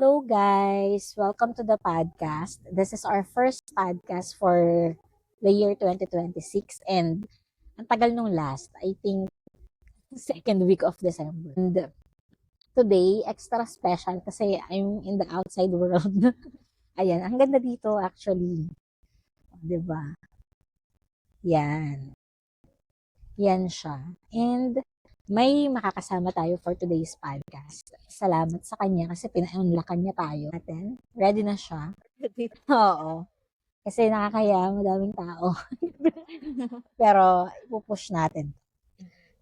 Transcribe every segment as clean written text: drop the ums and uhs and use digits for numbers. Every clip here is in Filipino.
Hello, guys. Welcome to the podcast. This is our first podcast for the year 2026 and ang tagal nung last, I think second week of December. And today, extra special kasi I'm in the outside world. Ayan, ang ganda dito actually. 'Di ba? Yan. Yan siya. And may makakasama tayo for today's podcast. Salamat sa kanya kasi pinaunlakan niya tayo. Natin. Ready na siya? Oo. Kasi nakakaya, madaming tao. Pero, ipupush natin.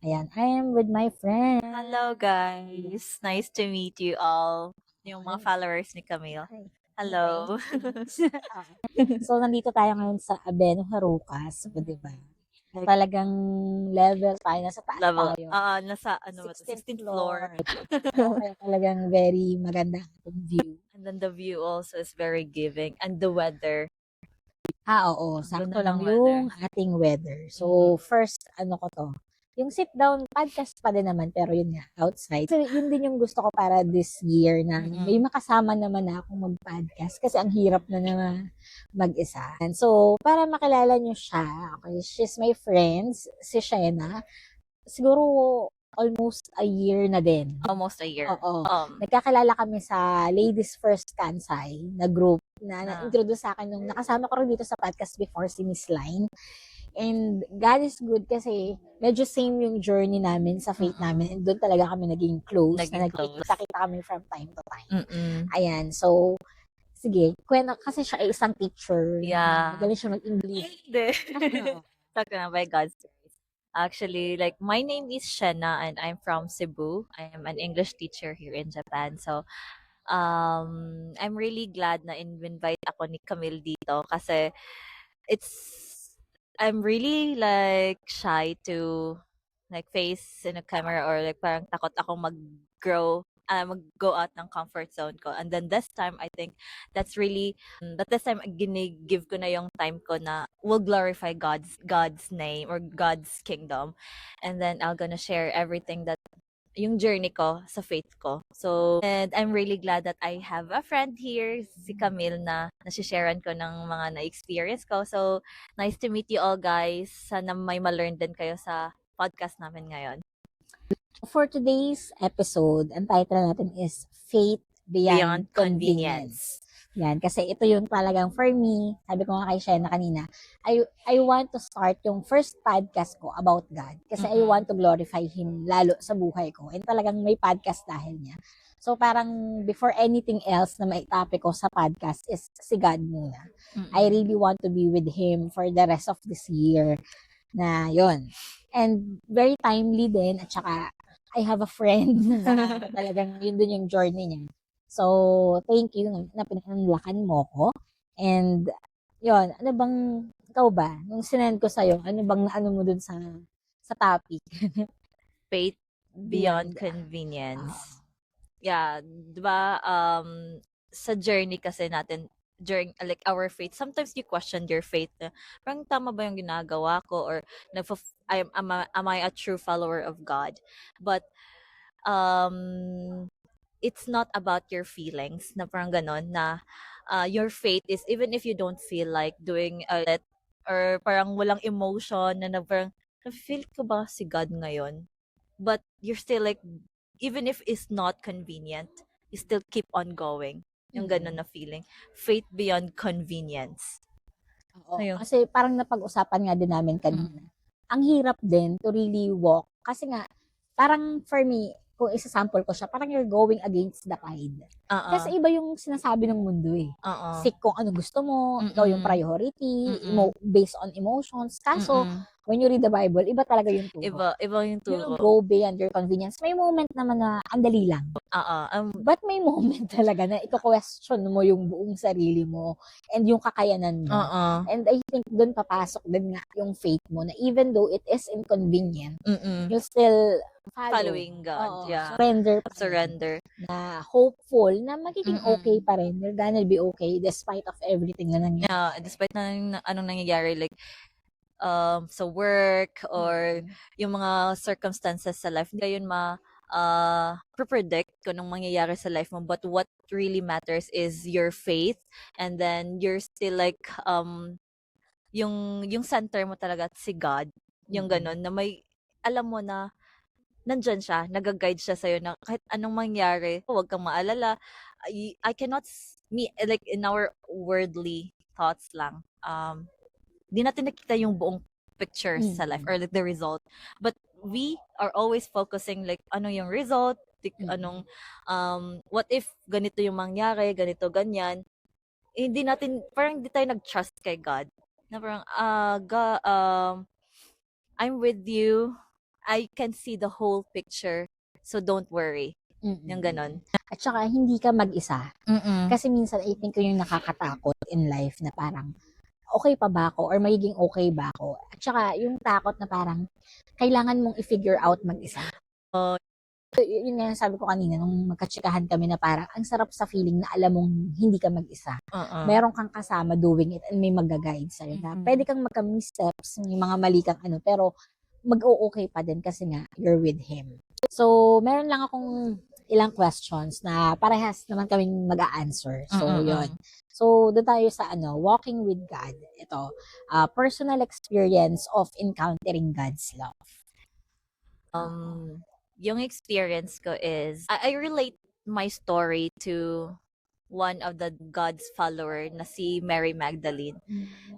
Ayan, I am with my friend. Hello guys. Nice to meet you all. Yung mga followers ni Camille. Hello. So, nandito tayo ngayon sa Abeno Harukas. Di ba? Talagang level tayo, nasa taas Level. tayo. Nasa ano ba to? 16th 16th floor. Kaya talagang very maganda ang view. And then the view also is very giving. And the weather. Oo. Sakto ganda lang ng yung ating weather. So, first, ano ko to? Yung sit down podcast pa din naman, pero yun nga, outside. So, yun din yung gusto ko para this year na may makasama naman na akong mag-podcast kasi ang hirap na naman mag-isa. And so, para makilala nyo siya, okay, she's my friend, si Shena. Siguro, almost a year na din. Almost a year. Oo. Nagkakilala kami sa Ladies First Kansai na group na na-introduce sa akin nung nakasama ko rin dito sa podcast before si Miss Line. And God is good kasi medyo same yung journey namin sa faith namin. And doon talaga kami naging close. Nagkita kami from time to time. Ayan. So, sige. Kasi siya ay isang teacher. Yeah. Magaling siya mag-English. Hindi. Talk na by God's grace. Actually, like, my name is Shena and I'm from Cebu. I am an English teacher here in Japan. So, I'm really glad na invite ako ni Camille dito kasi I'm really like shy to like face in a camera or like parang takot akong mag-go out ng comfort zone ko. And then this time, I think that's really, but this time, ginigive ko na yung time ko na will glorify God's name or God's kingdom. And then I'm gonna share everything that yung journey ko sa faith ko. So, and I'm really glad that I have a friend here, si Camille, na nasisharean ko ng mga na-experience ko. So, nice to meet you all, guys. Sana may ma-learn din kayo sa podcast namin ngayon. For today's episode, ang title natin is Faith Beyond Convenience. Yan, kasi ito yung talagang for me, sabi ko nga kay Shena kanina, I want to start yung first podcast ko about God. Kasi I want to glorify Him lalo sa buhay ko. And talagang may podcast dahil niya. So parang before anything else na may topic ko sa podcast is si God muna. I really want to be with Him for the rest of this year na yon. And very timely din at saka I have a friend na talagang yun din yung journey niya. So, thank you na pinanlakan mo ko. And, yun, ano bang, ikaw ba, nung sinend ko sa'yo, ano bang naano mo dun sa topic? Faith beyond convenience. Yeah, diba, sa journey kasi natin, during like our faith, sometimes you question your faith na parang tama ba yung ginagawa ko or am I a true follower of God? But it's not about your feelings na parang ganon na your faith is even if you don't feel like doing it or parang walang emotion na parang feel ko ba si God ngayon, but you're still like even if it's not convenient you still keep on going, yung ganon na feeling, faith beyond convenience. Oo, kasi parang napag-usapan nga din namin kanina. Ang hirap din to really walk kasi nga parang for me kung isa-sample ko siya, parang you're going against the tide. Kasi iba yung sinasabi ng mundo eh. Seek kung ano gusto mo, ikaw yung priority, based on emotions. Kaso, when you read the Bible, iba talaga yung turo. Iba yung turo. You go beyond your convenience. May moment naman na ang dali lang. But may moment talaga na iko-question mo yung buong sarili mo and yung kakayanan mo. And I think doon papasok din nga yung faith mo na even though it is inconvenient, you'll still following God. Yeah. Surrender. Na hopeful na magiging okay pa rin. You're gonna be okay despite of everything na nangyayari. Yeah, despite na anong nangyayari like sa work or yung mga circumstances sa life, hindi yun predict kung anong mangyayari sa life mo, but what really matters is your faith, and then you're still like yung center mo talaga si God, yung ganun, na may alam mo na nandyan siya, nag-guide siya sa'yo na kahit anong mangyari, huwag kang maalala. I cannot, like in our worldly thoughts lang, di natin nakita yung buong picture sa life or like the result. But we are always focusing like ano yung result, anong, what if ganito yung mangyari, ganito, ganyan. Hindi natin, parang hindi tayo nag-trust kay God. Na parang, God, I'm with you. I can see the whole picture. So don't worry. Yung ganon. At saka, hindi ka mag-isa. Mm-mm. Kasi minsan, I think yung nakakatakot in life na parang, okay pa ba ako? Or magiging okay ba ako? At saka, yung takot na parang, kailangan mong i-figure out mag-isa. So, yun nga yung sabi ko kanina, nung magkatsikahan kami na parang, ang sarap sa feeling na alam mong hindi ka mag-isa. Meron kang kasama doing it and may mag-guide sa'yo. Na pwede kang magka-missteps, may mga mali kang pero mag-o-okay pa din kasi nga, you're with Him. So, meron lang akong ilang questions na parehas naman kaming mag-a-answer. So, yun. So, doon tayo sa walking with God. Ito, personal experience of encountering God's love. Yung experience ko is, I relate my story to one of the God's follower na si Mary Magdalene.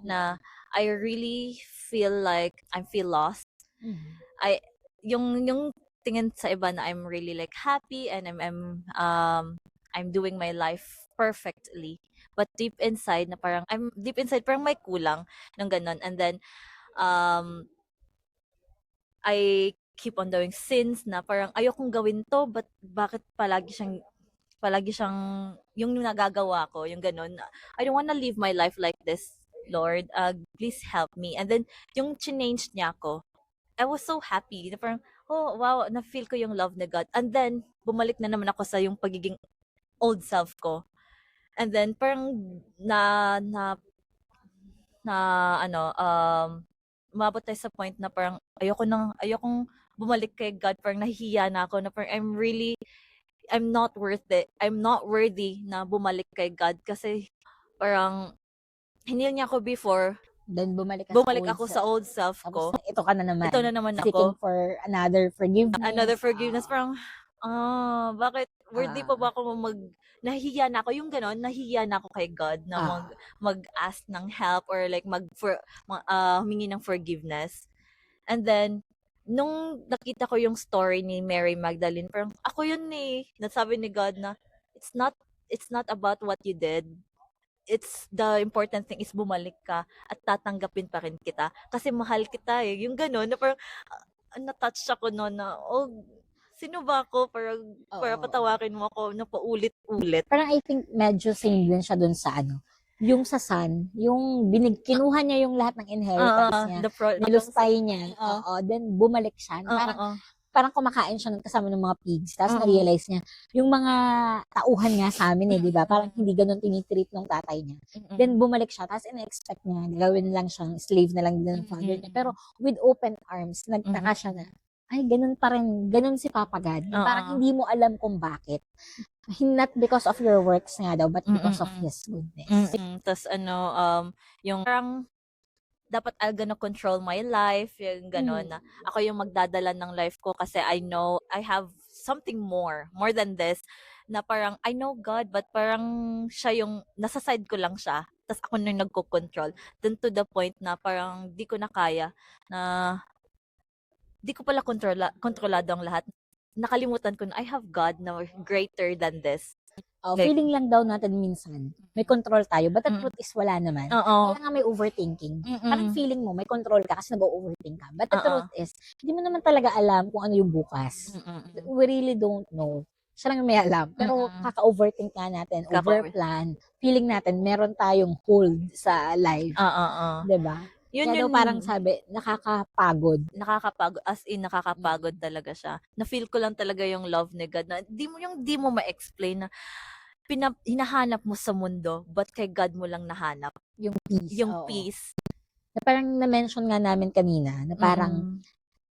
Na I really feel like I feel lost. Yung tingin sa iba na I'm really like happy and I'm doing my life perfectly, but deep inside parang may kulang ng ganun. And then I keep on doing sins na parang ayokong gawin to, but bakit palagi siyang yung nagagawa ko, yung ganun. I don't wanna live my life like this, Lord. Please help me. And then yung change niya ako, I was so happy. Na parang, oh, wow, na-feel ko yung love ni God. And then, bumalik na naman ako sa yung pagiging old self ko. And then, parang umabot tayo sa point na parang ayokong bumalik kay God. Parang nahihiya na ako na parang I'm not worth it. I'm not worthy na bumalik kay God kasi parang hinil niya ako before. Then bumalik ako sa old self ko. Ito ka na naman. Ito na naman seeking ako. for another forgiveness. Another forgiveness. Parang, bakit worthy pa ba ako nahihiya na ako. Yung ganon, nahihiya na ako kay God na mag-ask ng help or like humingi ng forgiveness. And then, nung nakita ko yung story ni Mary Magdalene, parang ako yun nasabi ni God na it's not about what you did. It's the important thing is bumalik ka at tatanggapin pa rin kita kasi mahal kita yung ganon na parang na-touch ako noon na sino ba ako para patawarin mo ako na paulit-ulit. Parang I think medyo same din siya dun sa yung sa son, yung kinuha niya yung lahat ng inheritance niya, nilustay niya, then bumalik siya. Parang kumakain siya kasama ng mga pigs. Tapos na-realize niya, yung mga tauhan nga sa amin di ba? Parang hindi ganun tinitreat ng tatay niya. Then bumalik siya, tapos in-expect niya, gawin lang siyang slave na lang din ng father niya. Pero with open arms, nagtaka siya na, ay, ganun pa rin, ganun si Papa God. Parang hindi mo alam kung bakit. Not because of your works nga daw, but because of His goodness. Tapos yung parang dapat I'm gonna control my life, yung gano'n na ako yung magdadala ng life ko kasi I know I have something more than this, na parang I know God but parang siya yung nasa side ko lang siya, tapos ako na yung nagko-control. Then to the point na parang di ko na kaya na di ko pala kontrolado ang lahat. Nakalimutan ko na I have God na greater than this. Feeling lang daw natin minsan, may control tayo, but the truth is wala naman. Kaya nga may overthinking. Parang feeling mo, may control ka kasi nag-overthink ka. But the truth is, hindi mo naman talaga alam kung ano yung bukas. We really don't know. Siya lang may alam. Pero kaka-overthink nga natin, overplan. Feeling natin, meron tayong hold sa life. Diba? Yun parang sabi, nakakapagod. As in, nakakapagod talaga siya. Na-feel ko lang talaga yung love ni God na di mo ma-explain na hinahanap mo sa mundo, but kay God mo lang nahanap. Yung peace. Yung peace. Na parang na-mention nga namin kanina, na parang,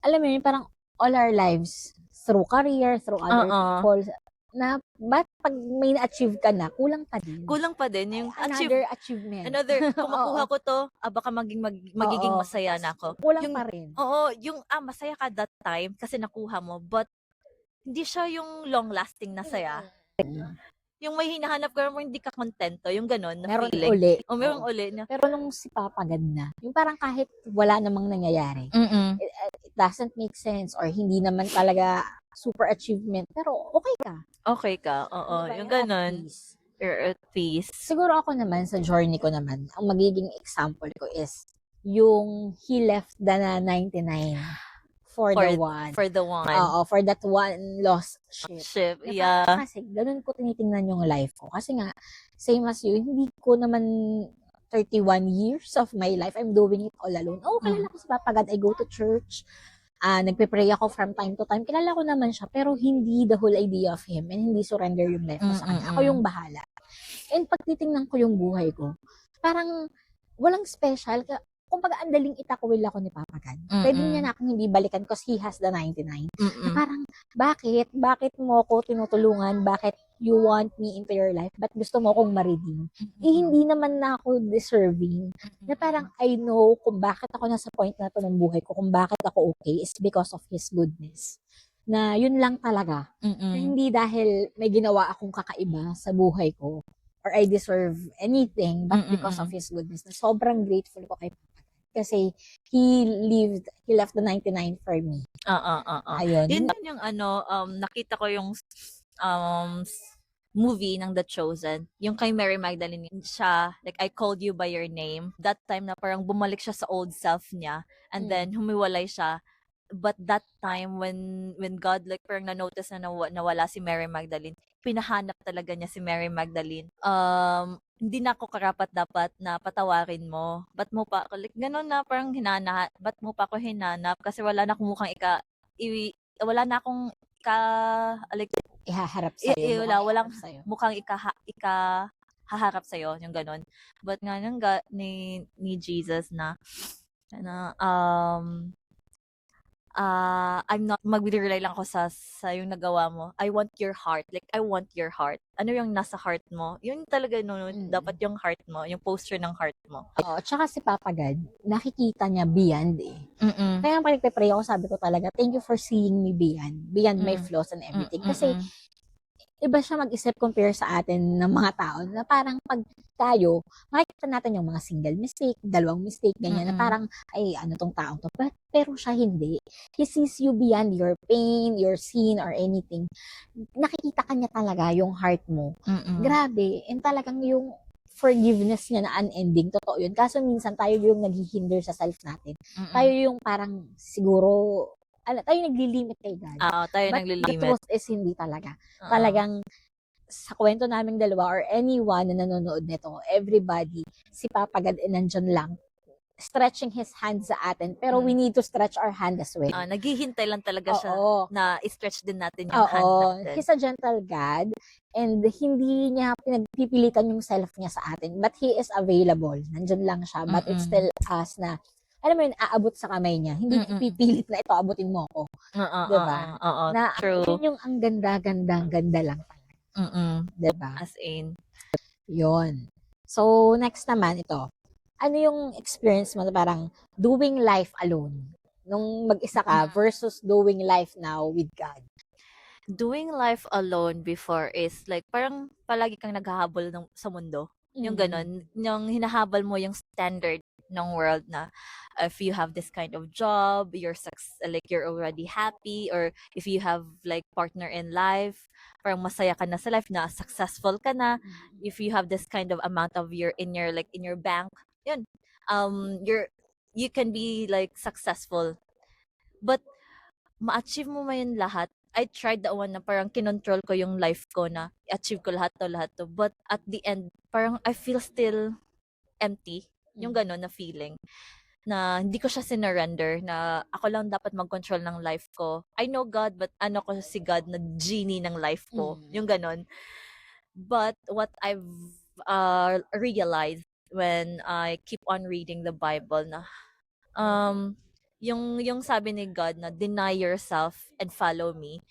alam mo yun, parang all our lives, through career, through other Oo. people, na ba't pag may na-achieve ka na, kulang pa din. Kulang pa din yung Another achievement. kung makuha ko to, baka magiging Oo. masaya na ako. Kulang Yung pa rin. Oo, yung masaya ka that time kasi nakuha mo, but hindi siya yung long-lasting na saya. Yung may hinahanap ka mo, hindi ka kontento, yung ganun na Meron feeling. uli. Merong Oo. uli na. Pero nung si Papa God na, yung parang kahit wala namang nangyayari, it doesn't make sense or hindi naman talaga super achievement, pero okay ka. Okay ka, oo. Diba? Yung You're at ganun. peace. You're at peace. Siguro ako naman, sa journey ko naman, ang magiging example ko is yung he left the 99 for the one. For the one. Oo, for that one lost ship. Na Yeah. parang kasi, ganun ko tinitingnan yung life ko. Kasi nga, same as you, hindi ko naman 31 years of my life, I'm doing it all alone. Oo, kilala ko si Papa God, I go to church, nagpe-pray ako from time to time. Kilala ko naman siya, pero hindi the whole idea of him and hindi surrender yung life ko sa kanya. Ako yung bahala. And pag titingnan ko yung buhay ko, parang walang special. Kumbaga, ang daling itakwil ako ni Papa God. Pwede niya na akong hindi balikan because he has the 99. Na parang, bakit? Bakit mo ako tinutulungan? Bakit you want me into your life? Ba't gusto mo akong ma-redeem? Hindi naman na ako deserving. Na parang, I know kung bakit ako nasa point na to ng buhay ko, kung bakit ako okay, is because of His goodness. Na yun lang talaga. Na hindi dahil may ginawa akong kakaiba sa buhay ko or I deserve anything but because of His goodness. Na sobrang grateful ko kay Papa kasi he left the 99 for me. Ayun. Yun yung nakita ko yung movie ng The Chosen. Yung kay Mary Magdalene siya, like, I called you by your name. That time na parang bumalik siya sa old self niya and then humiwalay siya. But that time when God like parang na-notice na nawala si Mary Magdalene, pinahanap talaga niya si Mary Magdalene. Hindi na ako karapat dapat na patawarin mo. Ba't mo pa ako, like, ganun na parang ba't mo pa ako hinanap? Kasi wala na akong mukhang wala na akong like, ihaharap sa'yo. Walang mukhang haharap sa'yo, yung ganun. But nga nang ni Jesus na I'm not, magre-rely lang ako sa yung nagawa mo. I want your heart. Like, I want your heart. Ano yung nasa heart mo? Yun talaga dapat yung heart mo, yung posture ng heart mo. Oo, tsaka si Papa God, nakikita niya beyond eh. Kaya pag nagpe-pray ako, sabi ko talaga, thank you for seeing me beyond my flaws and everything. Kasi, iba siya mag-isip compare sa atin ng mga tao na parang pag tayo, makikita natin yung mga single mistake, dalawang mistake, ganyan, na parang, ay, ano tong taong to. Pero siya hindi. He sees you beyond your pain, your sin, or anything. Nakikita ka niya talaga yung heart mo. Grabe. And talagang yung forgiveness niya na unending. Totoo yun. Kaso minsan tayo yung naghihinder sa self natin. Tayo yung parang siguro tayo naglilimit kay God. Tayo But naglilimit. the truth is hindi talaga. Talagang sa kwento naming dalawa or anyone na nanonood nito, everybody, si Papa God nandyan lang, stretching His hand sa atin. Pero we need to stretch our hand as well. Naghihintay lang talaga siya na i-stretch din natin yung hand natin. He's a gentle God and hindi niya pinagpipilitan yung self niya sa atin. But He is available. Nandyan lang siya. But it's still us na alam mo yun, aabot sa kamay niya. Hindi pipilit na ito, abutin mo ako. Diba? Na true. Yun yung ang ganda lang talaga. Diba? As in. Yun. So, next naman ito. Ano yung experience mo na parang doing life alone? Nung mag-isa ka versus doing life now with God? Doing life alone before is like, parang palagi kang naghahabol sa mundo. Yung ganun. Yung hinahabol mo yung standard ng world na if you have this kind of job, you're already happy, or if you have like partner in life, parang masaya ka na sa life, na successful ka na, if you have this kind of amount of in your bank, yun, you can be like successful. But ma-achieve mo man yun lahat. I tried the one na parang kinontrol ko yung life ko na i-achieve ko lahat to. But at the end, parang I feel still empty. Yung gano'n na feeling. Na hindi ko siya sinurrender. Na ako lang dapat mag-control ng life ko. I know God, but ano ko si God na genie ng life ko. Yung gano'n. But what I've realized when I keep on reading the Bible na yung sabi ni God na deny yourself and follow me.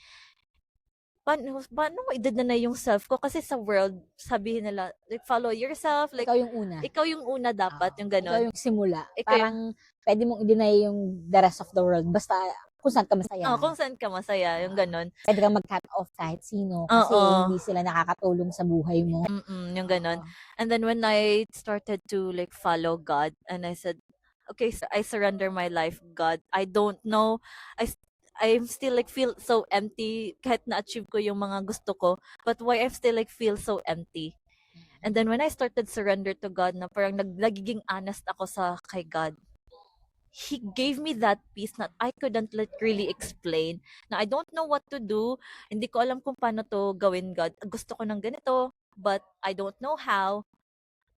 Paano mo i-deny yung self ko? Kasi sa world, sabihin nila, like, follow yourself, like, Ikaw yung una. ikaw yung una dapat, yung Ikaw ganon. yung simula. Ikaw Parang pwede mong i-deny yung the rest of the world. Basta kung saan ka masaya. kung saan ka masaya, yung ganon. Pwede kang mag-cut off kahit sino kasi hindi sila nakakatulong sa buhay mo. Yung ganon. And then when I started to like follow God and I said, okay, so I surrender my life, God. I don't know. I'm still like feel so empty kahit na-achieve ko yung mga gusto ko. But why I still like feel so empty? And then when I started surrender to God na parang nagiging honest ako sa kay God, He gave me that peace that I couldn't like really explain. Na I don't know what to do. Hindi ko alam kung paano to gawin, God. Gusto ko ng ganito, but I don't know how.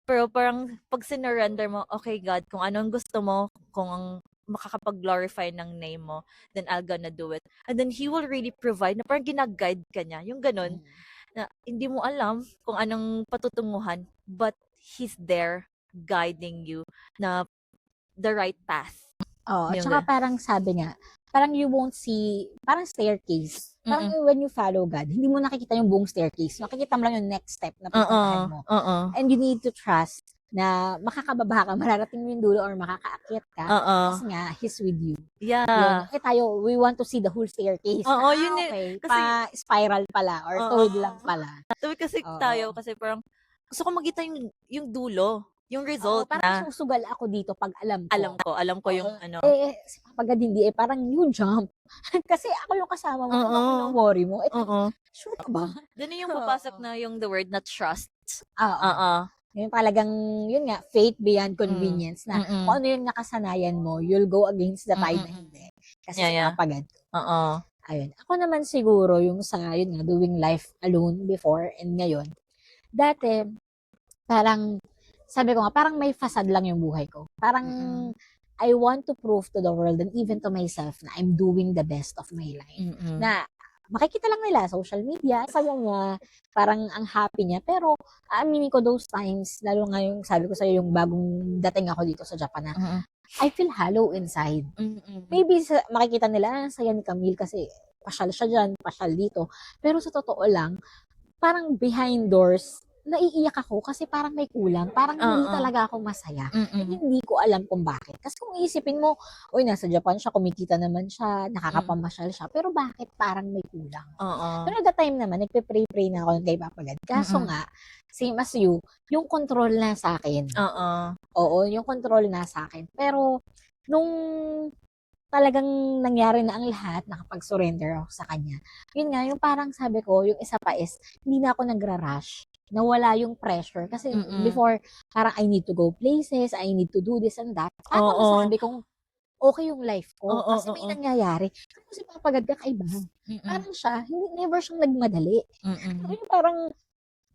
Pero parang pag sinurrender mo, okay God, kung anong gusto mo, kung ang makakapag-glorify ng name mo, then I'll gonna do it. And then He will really provide, na parang ginag-guide ka niya. Yung ganun, na hindi mo alam kung anong patutunguhan, but He's there guiding you na the right path. At saka parang sabi nga, parang you won't see, parang staircase. Parang when you follow God, hindi mo nakikita yung buong staircase. Makikita mo lang yung next step na pupuntahan mo. And you need to trust na makakababa ka, mararating mo yung dulo or makakaakyat ka. Kasi nga, He's with you. Yeah. Yun. Tayo, we want to see the whole staircase. Yun okay. Kasi, spiral pala or toad lang pala. Sabi kasi tayo, kasi parang gusto ko makita yung dulo. Yung result parang susugal ako dito pag alam ko. Alam ko yung ano. Si Papa God hindi parang you jump. Kasi ako yung kasama mo, ano worry mo. Sure ka ba? Doon yung papasok na yung the word na trust. Yung talagang, yun nga, faith beyond convenience na kung ano yung nakasanayan mo, you'll go against the tide na hindi. Kasi si Papa God. Ayun. Ako naman siguro yung sa, yun nga, doing life alone before and ngayon. Dati, parang, sabi ko nga, parang may facade lang yung buhay ko. Parang, I want to prove to the world and even to myself na I'm doing the best of my life. Na, makikita lang nila, social media, saya niya, parang ang happy niya. Pero, aminin ko those times, lalo nga yung, sabi ko sa'yo, yung bagong dating ako dito sa Japan na, I feel hollow inside. Maybe, makikita nila, saya ni Camille kasi, pasyal siya dyan, pasyal dito. Pero sa totoo lang, parang behind doors, naiiyak ako kasi parang may kulang. Parang hindi talaga ako masaya. Hindi ko alam kung bakit. Kasi kung isipin mo, uy, nasa Japan siya, kumikita naman siya, nakakapamasyal siya, pero bakit parang may kulang? Pero at the time naman, nagpe-pray na ako kay Papa God. Kaso nga, same as you, yung control na sa akin. Oo, yung control na sa akin. Pero, nung talagang nangyari na ang lahat, nakapag-surrender ako sa kanya. Yun nga, yung parang sabi ko, yung isa pa is, hindi na ako nagra-rush. Nawala yung pressure. Kasi before, parang I need to go places, I need to do this and that. Paano masabi kong okay yung life ko? Kasi may nangyayari. Kasi papagad ka kaiba. Parang siya, never siyang nagmadali. Yung parang,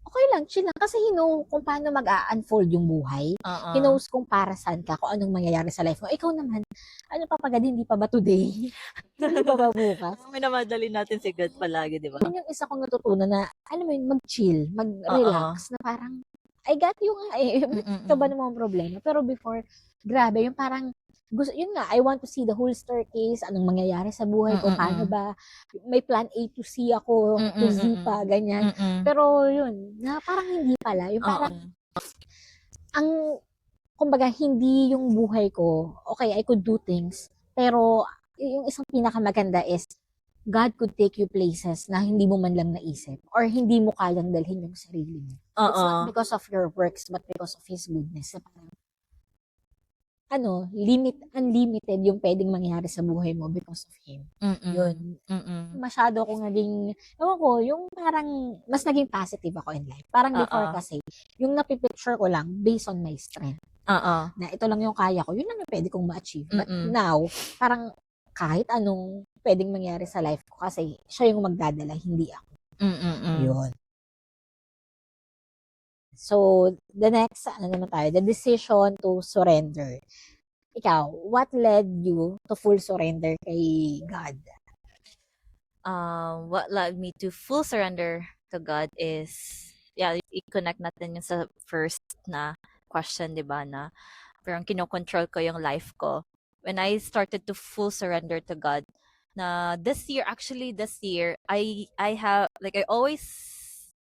okay lang, chill lang. Kasi he know kung paano mag-unfold yung buhay. He knows kung para saan ka, kung anong mangyayari sa life mo. Ikaw naman, ano papagad, hindi pa ba today? Hindi pa ba bukas? Minamadali natin si God palagi, di ba? Yun yung isa kong natutunan na, alam mo yun, mag-chill, mag-relax, na parang, I got you nga eh. Ito ba namang problema? Pero before, grabe, yung parang, gusto, yun nga, I want to see the whole staircase, anong mangyayari sa buhay ko, paano ba, may plan A to C ako, to Z pa, ganyan. Pero yun, na parang hindi pala, yung parang, ang, kumbaga, hindi yung buhay ko, okay, I could do things, pero, yung isang pinakamaganda is, God could take you places na hindi mo man lang naisip, or hindi mo kayang dalhin yung sarili mo. It's not because of your works, but because of His goodness. Parang, unlimited yung pwedeng mangyari sa buhay mo because of Him. Yun. Masyado akong naging, ewan ko, yung parang, mas naging positive ako in life. Parang before kasi, yung napipicture ko lang, based on my strength. Na ito lang yung kaya ko, yun lang yung pwede kong ma-achieve. But now, parang, kahit anong pwedeng mangyari sa life ko, kasi siya yung magdadala, hindi ako. Yun. So, the next, the decision to surrender. Ikaw, what led you to full surrender kay God? What led me to full surrender to God is, i-connect natin yung sa first na question, di ba, na parang kinokontrol ko yung life ko. when I started to full surrender to God, na this year, I have, like, I always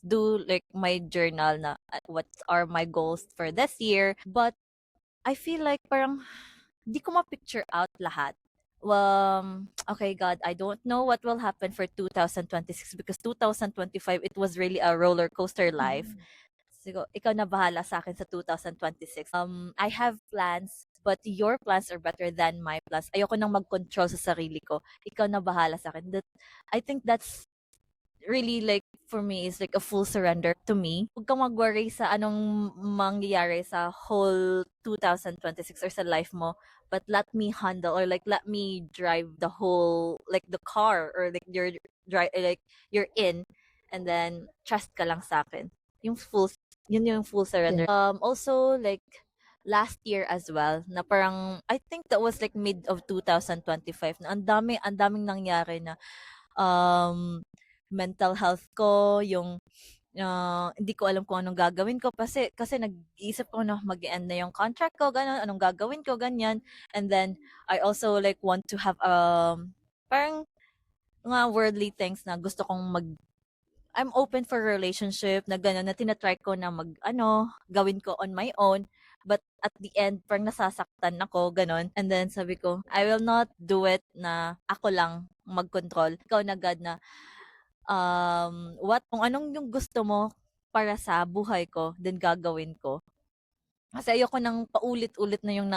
do like my journal na what are my goals for this year, but I feel like parang di ko ma-picture out lahat. Okay, God, I don't know what will happen for 2026 because 2025, it was really a roller coaster life. Siguro, ikaw na bahala sa akin sa 2026. I have plans, but your plans are better than my plans. Ayoko nang mag-control sa sarili ko. Ikaw na bahala sa akin. I think that's really, like, for me, is like a full surrender to me. Huwag kang mag-worry sa anong mangyayari sa whole 2026 or sa life mo, but let me handle, or like let me drive the whole, like the car, or like you're in, and then trust ka lang sa akin. Yun yung full surrender. Also, like, last year as well, na parang, I think that was like mid of 2025, na ang daming nangyari na, mental health ko, yung hindi ko alam kung anong gagawin ko kasi nag-iisip ko na mag-end na yung contract ko, ganun, anong gagawin ko, ganyan. And then I also like want to have parang mga worldly things na gusto kong I'm open for relationship na gano'n, na tinatry ko na gawin ko on my own. But at the end, parang nasasaktan ako, gano'n. And then sabi ko, I will not do it na ako lang mag-control. Ikaw na, God, na kung anong yung gusto mo para sa buhay ko, then gagawin ko. Kasi ayoko nang paulit-ulit na yung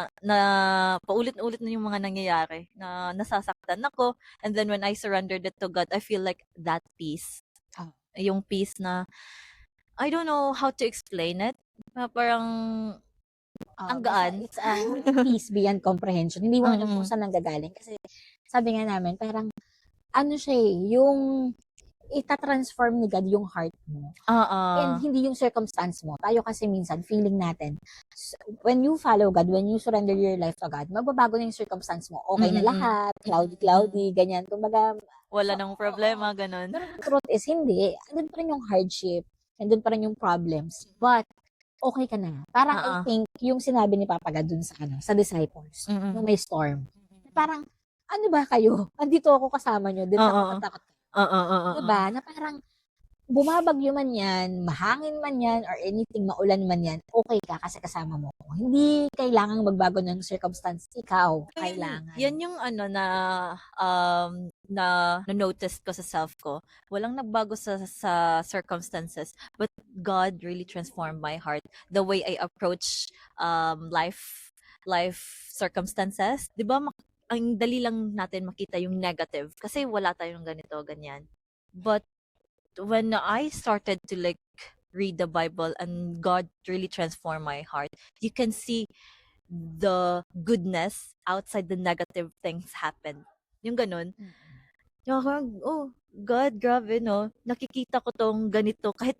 paulit-ulit na yung mga nangyayari na nasasaktan ako. And then when I surrendered it to God, I feel like that peace. Yung peace na I don't know how to explain it. Na parang ang gaan. It's a peace beyond comprehension. Hindi mo alam kung saan nanggagaling. Kasi sabi nga namin, parang ano siya yung ita-transform ni God yung heart mo. And hindi yung circumstance mo. Tayo kasi minsan, feeling natin, when you follow God, when you surrender your life to God, magbabago na yung circumstance mo. Okay na lahat, cloudy, ganyan. Kumbaga, wala nang problema, ganun. Pero the truth is, hindi. Andun pa rin yung hardship, andun pa rin yung problems. But, okay ka na. Parang I think, yung sinabi ni Papa God dun sa disciples, nung may storm, parang, ano ba kayo? Andito ako kasama nyo, din takot. Diba? Na parang, bumabagyo man yan, mahangin man yan, or anything, maulan man yan, okay ka kasi kasama mo. Hindi kailangang magbago ng circumstance. Ikaw, kailangan. Yan yung na notice ko sa self ko. Walang nagbago sa circumstances, but God really transformed my heart. The way I approach life circumstances. 'Di ba, ang dali lang natin makita yung negative kasi wala tayong ganito, ganyan. But when I started to like read the Bible and God really transformed my heart, you can see the goodness outside the negative things happen. Yung ganun. Oh, God, grabe, no? Nakikita ko tong ganito kahit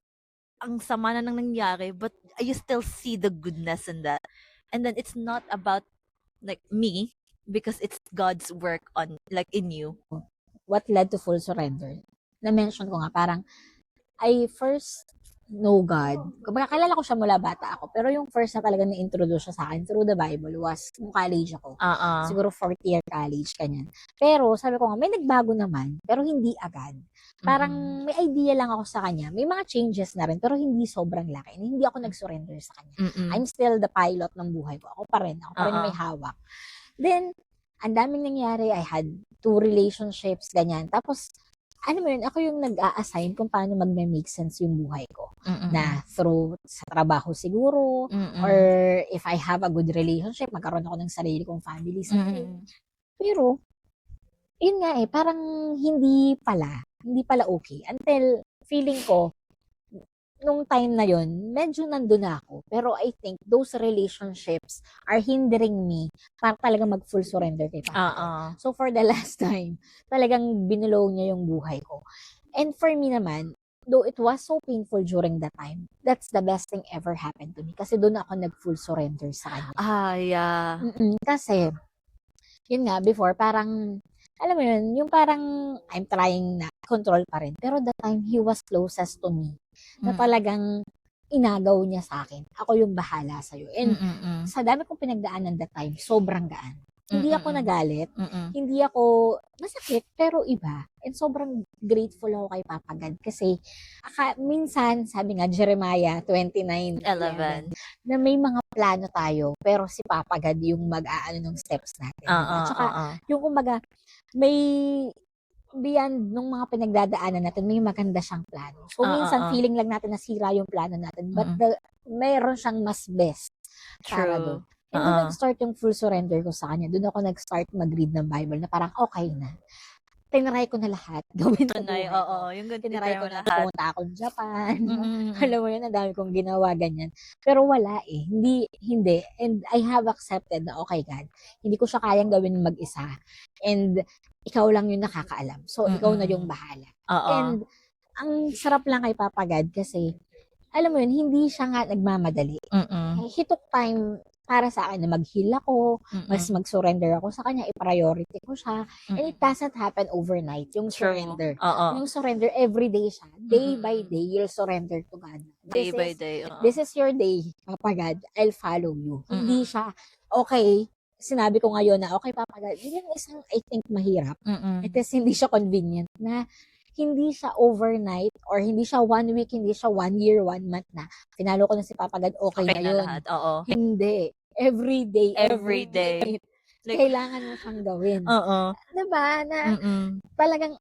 ang sama na nang nangyari, but you still see the goodness in that. And then it's not about like me, because it's God's work on, like, in you. What led to full surrender? Na-mention ko nga, parang, I first know God. Kumbaga, kilala ko siya mula bata ako. Pero yung first na talaga na-introduce siya sa akin through the Bible was nung college ako. Siguro 4th year college, kanyan. Pero sabi ko nga, may nagbago naman, pero hindi agad. Parang may idea lang ako sa kanya. May mga changes na rin, pero hindi sobrang laki. Hindi ako nag-surrender sa kanya. I'm still the pilot ng buhay ko. Ako pa rin may hawak. Then, ang daming nangyari. I had 2 relationships, ganyan. Tapos, ano mo yun, ako yung nag-a-assign kung paano mag-make sense yung buhay ko. Na through sa trabaho siguro, or if I have a good relationship, magkaroon ako ng sarili kong family. Pero, yun nga parang hindi pala okay. Until, feeling ko, nung time na yun, medyo nandun na ako. Pero I think those relationships are hindering me para talagang mag-full surrender kay Papa. So for the last time, talagang binulong niya yung buhay ko. And for me naman, though it was so painful during that time, that's the best thing ever happened to me. Kasi doon ako nag-full surrender sa kanya. Yeah. Kasi, yun nga, before, parang, alam mo yun, yung parang, I'm trying na control pa rin. Pero the time, he was closest to me. Na talagang, inagaw niya sa akin. Ako yung bahala sa'yo. And, sa dami kong pinagdaanan that time, sobrang gaan. Hindi Mm, ako mm. nagalit, Mm. hindi ako masakit, pero iba. And sobrang grateful ako kay Papa God kasi minsan, sabi nga, Jeremiah 29:11, 11. na may mga plano tayo, pero si Papa God yung mag-aano ng steps natin, di ba? Oo, Tsaka, oo. yung kumbaga, may beyond nung mga pinagdadaanan natin, may maganda siyang plano. So, Oo, minsan, oo. feeling lang natin nasira yung plano natin, but Mm. meron siyang mas best para doon. True. And doon Oo. nag-start yung full surrender ko sa kanya. Doon ako nag-start mag-read ng Bible na parang okay na. Tinry ko na lahat gawin sa Tunay, buhay oo. ko. Yung ganun, Tinry tinry ko mo na lahat. pumunta akong Japan. Mm, mm. Alam mo yun, ang dami kong ginawa, ganyan. Pero wala eh. Hindi. And I have accepted na okay, God, hindi ko siya kayang gawin mag-isa. And ikaw lang yung nakakaalam. So, ikaw na yung Mm. bahala. Oo. And ang sarap lang kay Papa God kasi, alam mo yun, hindi siya nga nagmamadali. Mm. He took time para sa akin na mag-heal ako, mas Mm. mag-surrender ako sa kanya, i-priority ko siya. And it doesn't happen overnight, yung True. surrender. Oo. Yung surrender, everyday siya. Day by Mm. day, you'll surrender to God. Day by day. Oo. This is your day, Papa God, I'll follow you. Hindi Mm. siya, okay, sinabi ko ngayon na, okay, Papa God, yun yung isang, I think, mahirap. Mm. It is hindi siya convenient na hindi siya overnight or hindi siya 1 week, hindi siya 1 year, 1 month na. Pinalo ko na si Papa God, okay Okay na na yun. lahat. Oo. Hindi. Every day, every Every day. minute, Like, kailangan mo siyang gawin. oo. Diba? Na Mm. talagang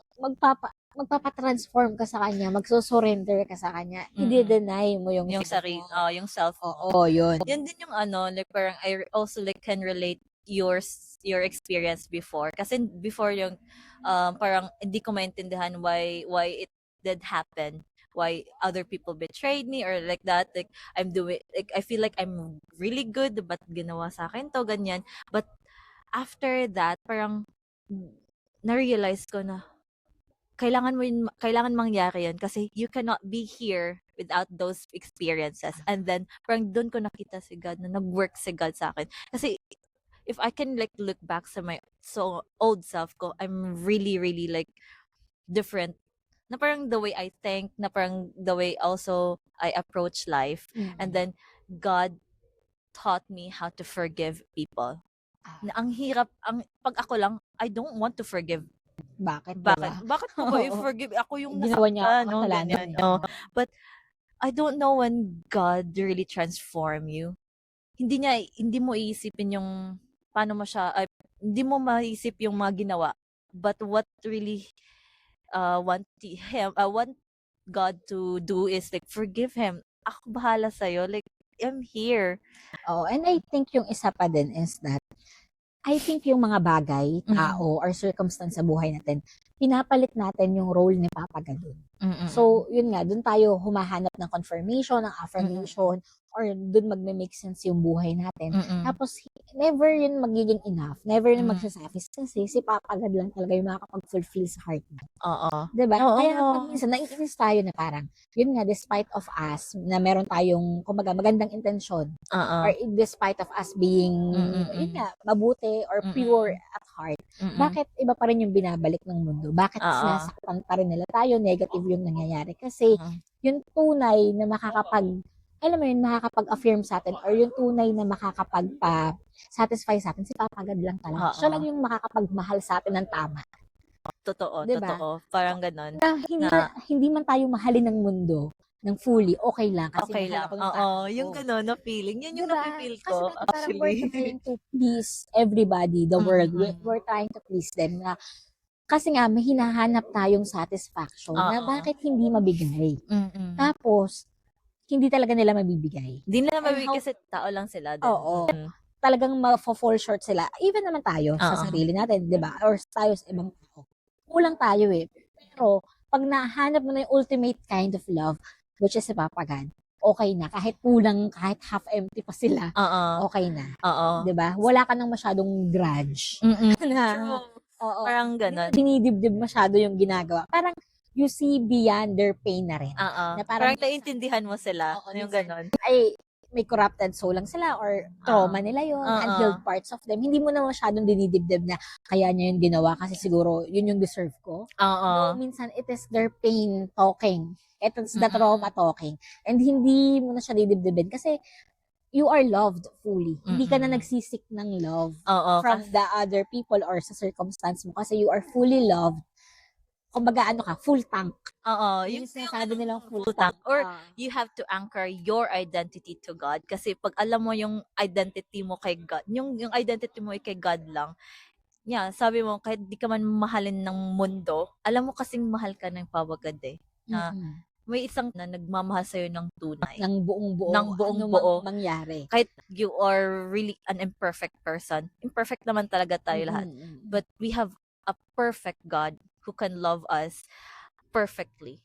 magpapatransform ka sa kanya, magsusurrender ka sa kanya, Mm. i-deny mo yung Yung self sarili, mo. yung self. Oo, yun. Yan din yung ano, like parang I also like can relate your experience before. Kasi before yung parang hindi ko maintindihan why it did happen. Why other people betrayed me or like that. Like I'm doing, like I feel like I'm really good but ginawa sa akin to, ganyan. But after that, parang na-realize ko na kailangan mangyari yun kasi you cannot be here without those experiences. And then, parang doon ko nakita si God na nag-work si God sa akin. Kasi, if I can like look back sa my old self ko, I'm really, really like different. Na parang the way I think, na parang the way also I approach life. And then, God taught me how to forgive people. Na ang hirap, pag ako lang, I don't want to forgive. Bakit, Bakit? diba? Bakit ko ba i-forgive? Ako yung Ginawa niya ako nasaktan, no? kasalanan. Ganyan, no? But, I don't know when God really transform you. Hindi mo iisipin yung, paano mo siya, hindi mo maisip yung mga ginawa. But what really, want God to do is like, forgive him. Ako bahala sa'yo. Like, I'm here. Oh, and I think yung isa pa din is that I think yung mga bagay, tao, or circumstance sa buhay natin, pinapalit natin yung role ni Papa God dun. So, yun nga, dun tayo humahanap ng confirmation, ng affirmation, or dun magme-make sense yung buhay natin. Tapos, never yun magiging enough. Never yun magsasafis kasi si Papa God lang talaga yung makakapag-fulfill sa heart mo. Oo. Diba? Oo. Kaya pag minsan, naiinis tayo na parang, yun nga, despite of us, na meron tayong, kumbaga, magandang intensyon, or despite of us being, yun nga, mabuti or pure at heart, bakit iba pa rin yung binabalik ng mundo? Bakit sinasaktan pa rin nila tayo? Negative yung nangyayari. Kasi, yung tunay na alam mo yun, makakapag-affirm sa atin, or yung tunay na makakapag-satisfy sa atin, si Papa God lang talaga. Siya lang yung makakapagmahal sa atin ng tama. Totoo, Diba? totoo. Parang ganon. Na hindi man tayo mahalin ng mundo ng fully, okay lang. Kasi Okay mahal lang. ako ng Oo, tao. yung ganon na feeling. Yan yung Diba? napipil Kasi ko, dati parang we're actually. trying to please everybody, the world. We're trying to please them na kasi nga, may hinahanap tayong satisfaction na bakit hindi mabigay. Tapos, hindi talaga nila mabibigay. Hindi nila mabibigay kasi tao lang sila din. Oo. Talagang ma-fall short sila. Even naman tayo sa sarili natin, di ba? Or tayo sa ibang tao. Kulang tayo eh. Pero, pag nahanap mo na yung ultimate kind of love, which is si Papa God, okay na. Kahit kulang, kahit half empty pa sila, okay na. Di ba? Wala ka nang masyadong grudge. True. Parang ganon. Dinidibdib masyado yung ginagawa. Parang, you see beyond their pain na rin. Na parang naiintindihan mo sila. Yung ganon. Ay, may corrupted soul lang sila or trauma nila yun, unhealed parts of them. Hindi mo na masyadong dinidibdib na kaya niya yun ginawa kasi siguro yun yung deserve ko. No, minsan it is their pain talking. It is the trauma talking. And hindi mo na siya didibdibin kasi you are loved fully. Hindi ka na Mm-mm. nagsisik ng love Oo, from the other people or sa circumstance mo kasi you are fully loved. Kumbaga, ano ka, full tank. oo, Yung yung sinasabi nilang full full tank. tank. Or you have to anchor your identity to God. Kasi pag alam mo yung identity mo kay God, yung identity mo ay kay God lang, sabi mo, kahit di ka man mahalin ng mundo, alam mo kasing mahal ka ng pawagad eh. Na may isang na nagmamahal sa'yo ng tunay. ng buong buo, Ng buong ano buo. mangyari. Kahit you are really an imperfect person. Imperfect naman talaga tayo lahat. But we have a perfect God who can love us perfectly.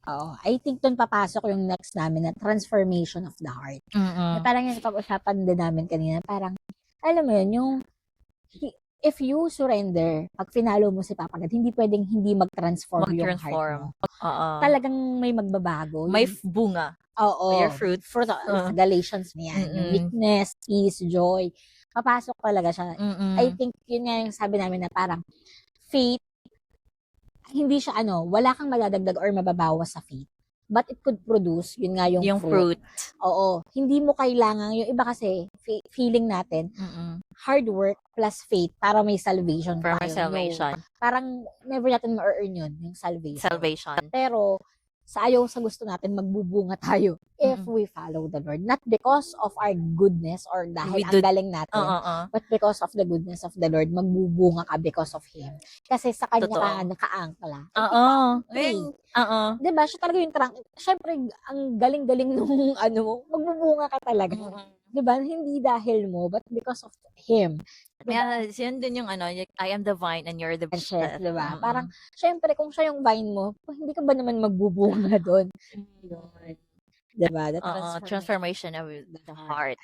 Oo. I think doon papasok yung next namin na transformation of the heart. Na parang yung pag-usapan din namin kanina, parang, alam mo yun, yung if you surrender, pag finalo mo si Papa God, hindi pwedeng hindi mag-transform yung heart mo. Talagang may magbabago. May bunga. Oo. Your fruit. Fruit of Galatians niyan. Yung weakness, peace, joy. Papasok talaga siya. I think yun nga yung sabi namin na parang faith, hindi siya wala kang madadagdag or mababawas sa faith. But it could produce, yun nga yung fruit. Oo. Hindi mo kailangan, yung iba kasi, feeling natin, hard work plus faith para may salvation For tayo. my salvation. No. Parang never natin ma-earn yun, yung salvation. Salvation. Pero, sa gusto natin, magbubunga tayo if we follow the Lord. Not because of our goodness or dahil ang galing natin, but because of the goodness of the Lord, magbubunga ka because of Him. Kasi sa Kanya ka naka-angkla. Diba? Siya talaga yung syempre, ang galing-galing nung magbubunga ka talaga. Diba? Hindi dahil mo, but because of Him. Diba? Yun din yung I am the vine and you're the branch. Diba? Parang, syempre, kung siya yung vine mo, hindi ka ba naman magbubunga doon? Diba? The transformation of the heart.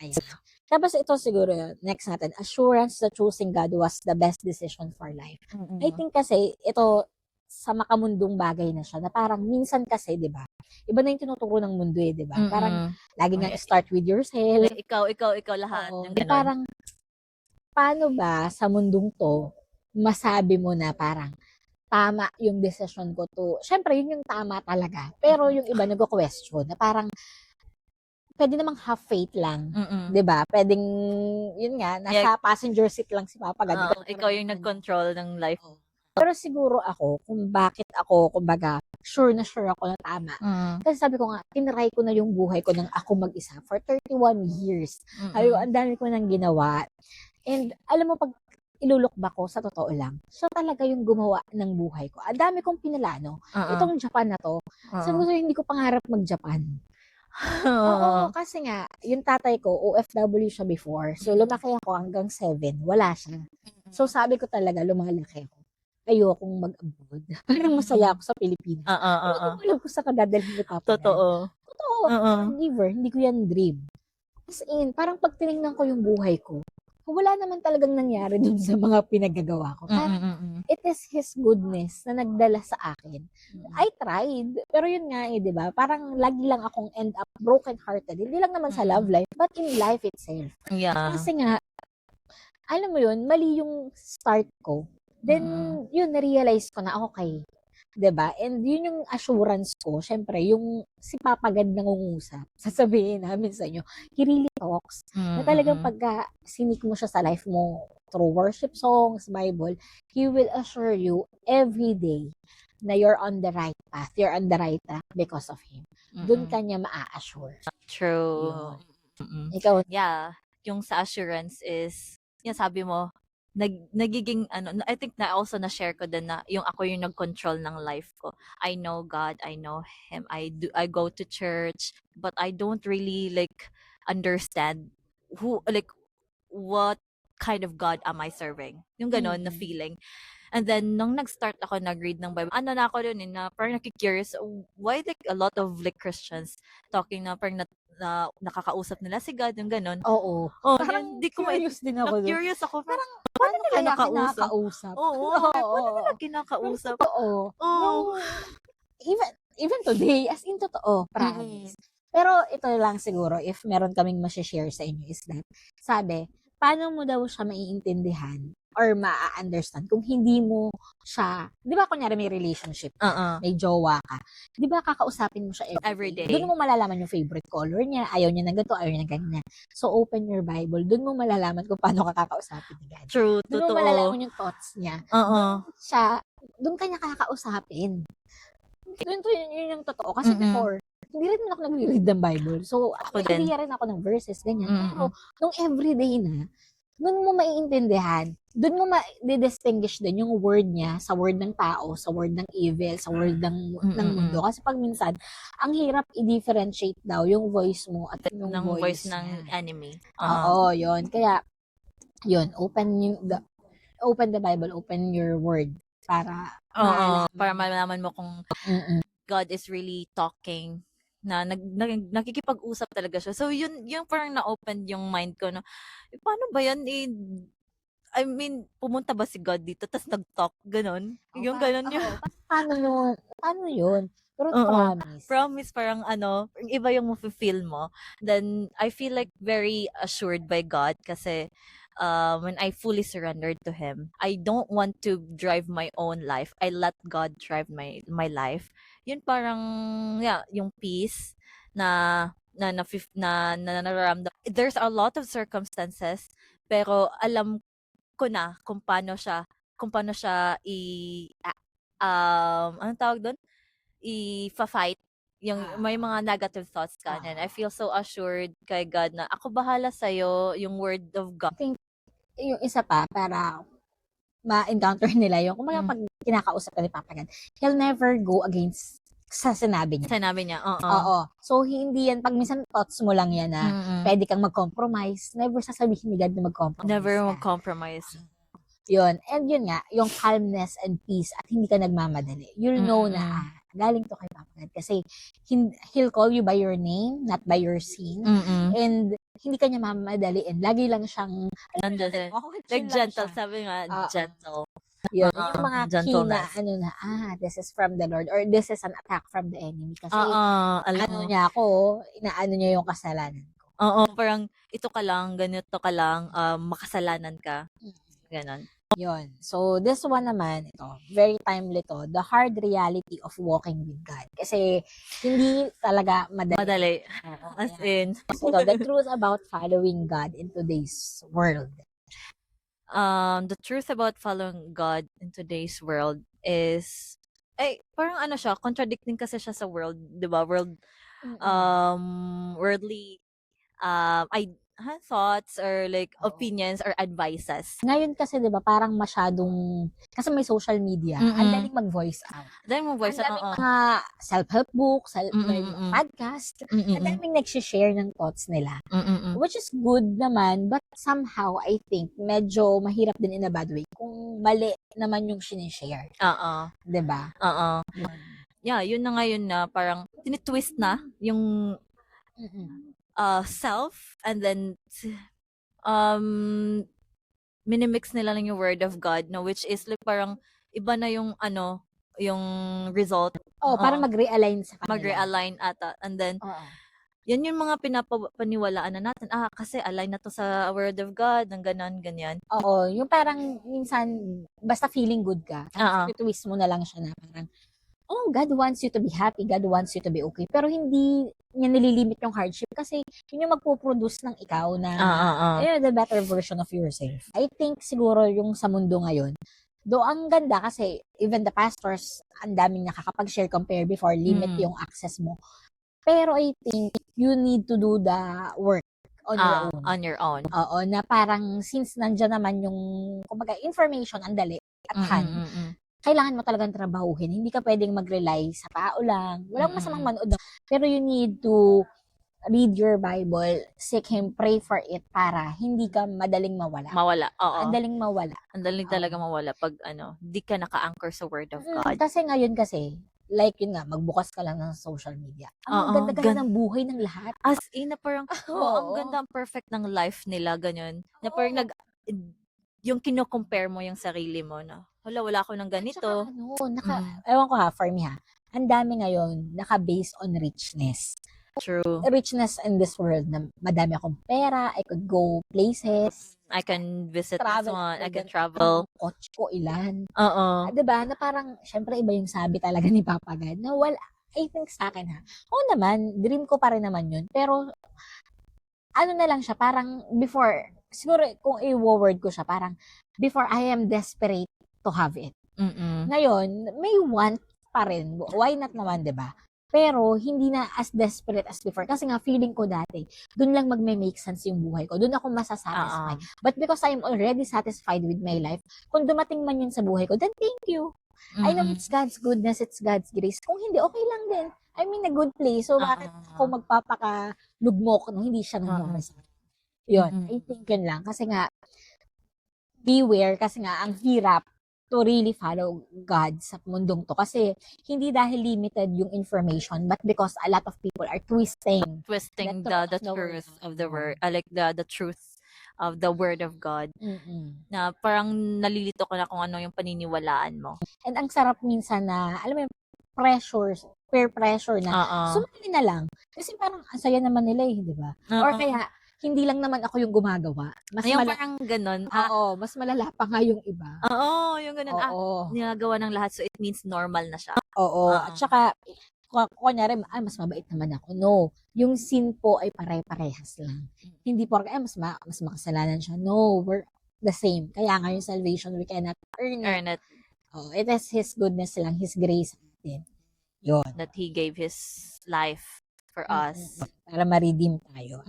Tapos ito siguro, next natin, assurance that choosing God was the best decision for life. I think kasi, ito, sa makamundong bagay na siya, na parang minsan kasi, di ba? Iba na yung tinuturo ng mundo di ba? Parang, lagi nga start with yourself. Ikaw lahat. Parang, paano ba sa mundong to, masabi mo na parang, tama yung decision ko to. Syempre, yun yung tama talaga. Pero yung iba nag-question na parang, pwede namang half faith lang. Diba? Pwedeng, yun nga, nasa passenger seat lang si Papa God. Ikaw yung nag-control ng life. Pero siguro ako, kung bakit ako, kumbaga, sure ako na tama. Kasi sabi ko nga, tinry ko na yung buhay ko ng ako mag-isa for 31 years. Ang dami ko nang ginawa. And alam mo, pag ilulok ba ko, sa totoo lang, siya talaga yung gumawa ng buhay ko. Ang dami kong pinalano. Itong Japan na to, sabi ko, hindi ko pangarap mag-Japan. Oo, kasi nga, yung tatay ko, OFW siya before. So, lumaki ako hanggang 7. Wala siya. So, sabi ko talaga, lumalaki ako. Ayokong mag-abroad. Parang masaya ako sa Pilipinas. Alam ko sa kadadalhin ni Papa. Totoo. Never. Hindi ko yan dream. As in, parang pag tinignan ko yung buhay ko, wala naman talagang nangyari dun sa mga pinagagawa ko. It is His goodness na nagdala sa akin. I tried, pero yun nga di ba? Parang lagi lang akong end up broken-hearted. Hindi lang naman sa love life, but in life itself. Kasi nga, alam mo yun, mali yung start ko. Then, yun, na-realize ko na, okay. Diba? And yun yung assurance ko. Syempre, yung si Papa God nangungusap, sasabihin namin sa inyo, he really talks. Na talagang pagka sinik mo siya sa life mo through worship songs, Bible, He will assure you every day na you're on the right path. You're on the right track because of Him. Doon ka niya maa-assure. True. Ikaw? Yeah. Yung sa assurance is, yung sabi mo, nagiging I think na also na share ko din na yung ako yung nag-control ng life ko. I know God, I know Him. I go to church, but I don't really understand what kind of God am I serving. Yung ganon na feeling. And then, nung nag-start ako nag-read ng Bible, na ako dun na parang nakikurious, why a lot of Christians talking na parang nakakausap nila si God, yung ganon. Oo. Parang di ko curious din ako dun. Curious ako. Parang, paano nila kinakausap? Paano nila kinakausap? Oo. Even today, as in totoo, promise. Pero ito lang siguro, if meron kaming masishare sa inyo is that, sabi, paano mo daw siya maiintindihan or ma-understand kung hindi mo siya, di ba kunyari may relationship ka, may jowa ka, di ba kakausapin mo siya every day? Doon mo malalaman yung favorite color niya, ayaw niya ng ganito, ayaw niya ng ganyan. So, open your Bible, doon mo malalaman kung paano ka kakausapin ni God. True, doon mo malalaman yung thoughts niya. Doon ka niya kakausapin. Yun yung totoo. Kasi before, hindi rin ako nag-read ng Bible. So, hindi rin ako ng verses, ganyan. Pero, nung everyday na, doon mo maiintindihan, doon mo ma-distinguish din yung word niya sa word ng tao, sa word ng evil, sa word ng mundo. Kasi pag minsan, ang hirap i-differentiate daw yung voice mo at yung voice ng enemy. Oo, yun. Kaya, yun, open the Bible, open your word para malaman mo kung God is really talking, na nakikipag-usap talaga siya. So, yun parang na-open yung mind ko na, paano ba yan? I mean, pumunta ba si God dito, tapos nag-talk, ganon? Yung ganon yun. Paano yun? Pero promise, parang iba yung feel mo. Then, I feel like very assured by God kasi when I fully surrendered to Him, I don't want to drive my own life. I let God drive my life. Yun parang, yung peace na nararamdam. There's a lot of circumstances, pero alam ko na kung paano siya anong tawag doon? I-fight yung may mga negative thoughts ka I feel so assured kay God na ako bahala sa'yo, yung word of God. I think yung isa pa para ma-encounter nila yung pag kinakausap ka ni Papa God, He'll never go against sa sinabi niya. Oo. So, hindi yan, pag minsan thoughts mo lang yan na pwede kang mag-compromise, never sasabihin ni God na mag-compromise. Never mag-compromise. Yun. And yun nga, yung calmness and peace at hindi ka nagmamadali. You'll know na galing to kay Papa God. Kasi He'll call you by your name, not by your sin. And hindi ka niya mamadaliin. Lagi lang siyang like gentle, sabi nga, gentle. Yun, yung mga key na, this is from the Lord or this is an attack from the enemy. Kasi, inaano niya yung kasalanan ko. Parang, ito ka lang, ganito ka lang, makasalanan ka. Ganon. Yun. So, this one naman, ito, very timely to, the hard reality of walking with God. Kasi, hindi talaga madali. As in. So, the truth about following God in today's world. The truth about following God in today's world is, parang siya, contradicting kasi siya sa world, di ba? Worldly, thoughts or like opinions or advices. Ngayon kasi 'di ba parang masyadong kasi may social media, ang daling mag-voice out. Ang daming mga self-help books, may podcast, ang daming nagshi-share ng thoughts nila. Which is good naman, but somehow I think medyo mahirap din in a bad way kung mali naman yung sinishare. 'Di ba? Yeah, yun na ngayon na parang tinitwist na yung self, and then minimix nila lang yung word of God, no, which is like parang iba na yung yung result. Para mag-realign sa kanila. Mag-realign ata, and then yan yung mga pinapaniwalaan na natin. Kasi align na to sa word of God, ng ganyan. Oo, yung parang minsan basta feeling good ka, tapos twist mo na lang siya na parang God wants you to be happy, God wants you to be okay. Pero hindi niya nililimit yung hardship kasi yun yung magpo-produce ng ikaw na the better version of yourself. I think siguro yung sa mundo ngayon, though ang ganda kasi even the pastors, ang daming nakakapag-share compare before, limit yung access mo. Pero I think you need to do the work on your own. Oo, na parang since nandiyan naman yung kumbaga information ang dali at hand, kailangan mo talagang trabahuhin. Hindi ka pwedeng mag-rely sa tao lang. Walang masamang manood. Pero you need to read your Bible, seek Him, pray for it para hindi ka madaling mawala. Oo. Ang daling mawala. Ang daling talaga mawala pag di ka naka-anchor sa Word of God. Kasi ngayon like yun nga, magbukas ka lang ng social media. Ang ganda-ganda ng buhay ng lahat. As in, na parang, ang ganda, ang perfect ng life nila, ganyan. Na parang yung kino-compare mo yung sarili mo na, wala ako ng ganito. Ewan ko for me ang dami ngayon naka-based on richness. True. richness in this world na madami akong pera, I could go places, I can visit this travel one. ako I can dyan. travel. Ang kotse ko ilan. Oo. Diba? Na parang, syempre iba yung sabi talaga ni Papa God na wala, I think sa akin oo naman, dream ko pa rin naman yun. Pero, ano na lang siya, parang before, siguro kung i-word ko siya, parang before I am desperate to have it. Ngayon, may want pa rin. Why not naman, diba? Pero, hindi na as desperate as before. Kasi nga, feeling ko dati, dun lang magme-make sense yung buhay ko. Dun ako masasatisfy. But because I'm already satisfied with my life, kung dumating man yun sa buhay ko, then thank you. I know it's God's goodness, it's God's grace. Kung hindi, okay lang din. I'm in a good place. So, bakit ako magpapakalugmok na hindi siya nangyari sa akin? Yun. I think yun lang. Kasi nga, beware. Kasi nga, ang hirap to really follow God sa mundong to. Kasi, hindi dahil limited yung information, but because a lot of people are twisting the truth of the word. Like the truth of the word of God. Na parang nalilito ko na kung ano yung paniniwalaan mo. And ang sarap minsan na, alam mo yung peer pressure na, sumali na lang. Kasi parang, ang saya naman nila di ba? Or kaya, hindi lang naman ako yung gumagawa. Parang ganun. Oo, mas malala pa nga yung iba. Oo, yung ganun. Ginagawa ng lahat, so it means normal na siya. Oo, at saka, kunyari, mas mabait naman ako. No, yung sin po ay pare-parehas lang. Hindi po, mas makasalanan siya. No, we're the same. Kaya nga yung salvation, we cannot earn it. Oh, it is His goodness lang, His grace natin. Yun. That He gave His life for us. Para ma-redeem tayo.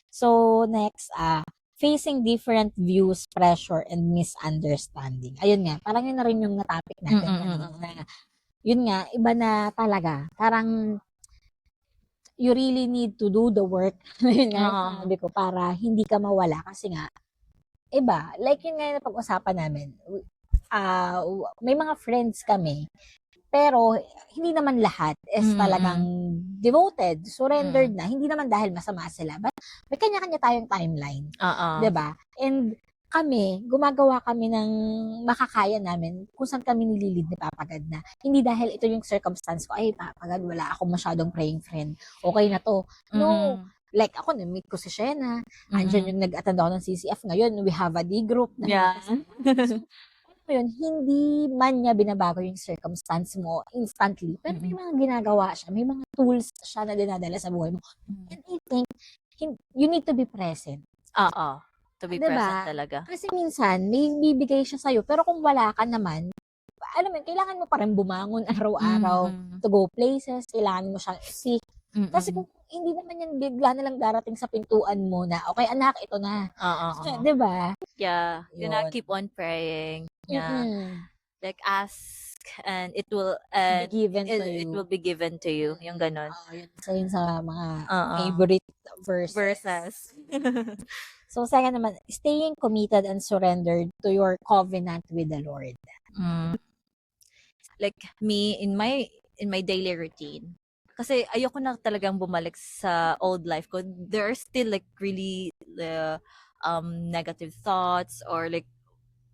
So, next, facing different views, pressure, and misunderstanding. Ayun nga, parang yun na rin yung na-topic natin. Na, yun nga, iba na talaga. Parang, you really need to do the work. Yun nga, sabi ko, para hindi ka mawala. Kasi nga, iba. Like yun nga yung pag-usapan namin. May mga friends kami, pero hindi naman lahat is talagang devoted, surrendered na. Hindi naman dahil masama sila. But may kanya-kanya tayong timeline. Diba? And kami, gumagawa kami ng makakaya namin kung saan kami nililid ni Papa God na. Hindi dahil ito yung circumstance ko, ay Papa God, wala akong masyadong praying friend. Okay na to. No. Like ako, na-meet ko si Shena. Andyan yung nag-attend ako ng CCF. Ngayon, we have a D group. Yun, hindi man niya binabago yung circumstance mo instantly, pero may mga ginagawa siya, may mga tools siya na dinadala sa buhay mo. And I think, you need to be present. To be present talaga. Kasi minsan, may bibigay siya sa'yo, pero kung wala ka naman, alam mo, kailangan mo pa rin bumangon araw-araw to go places, kailangan mo siya seek. Kasi kung hindi naman yan bigla na lang darating sa pintuan mo na, okay anak, ito na. Diba? Yeah, you know, keep on praying. Yeah. Like ask and it will be given to you. Yung ganon. Yun sa mga favorite verses. So second naman, staying committed and surrendered to your covenant with the Lord. Like me in my daily routine. Kasi ayoko na talagang bumalik sa old life ko. There are still like really negative thoughts or like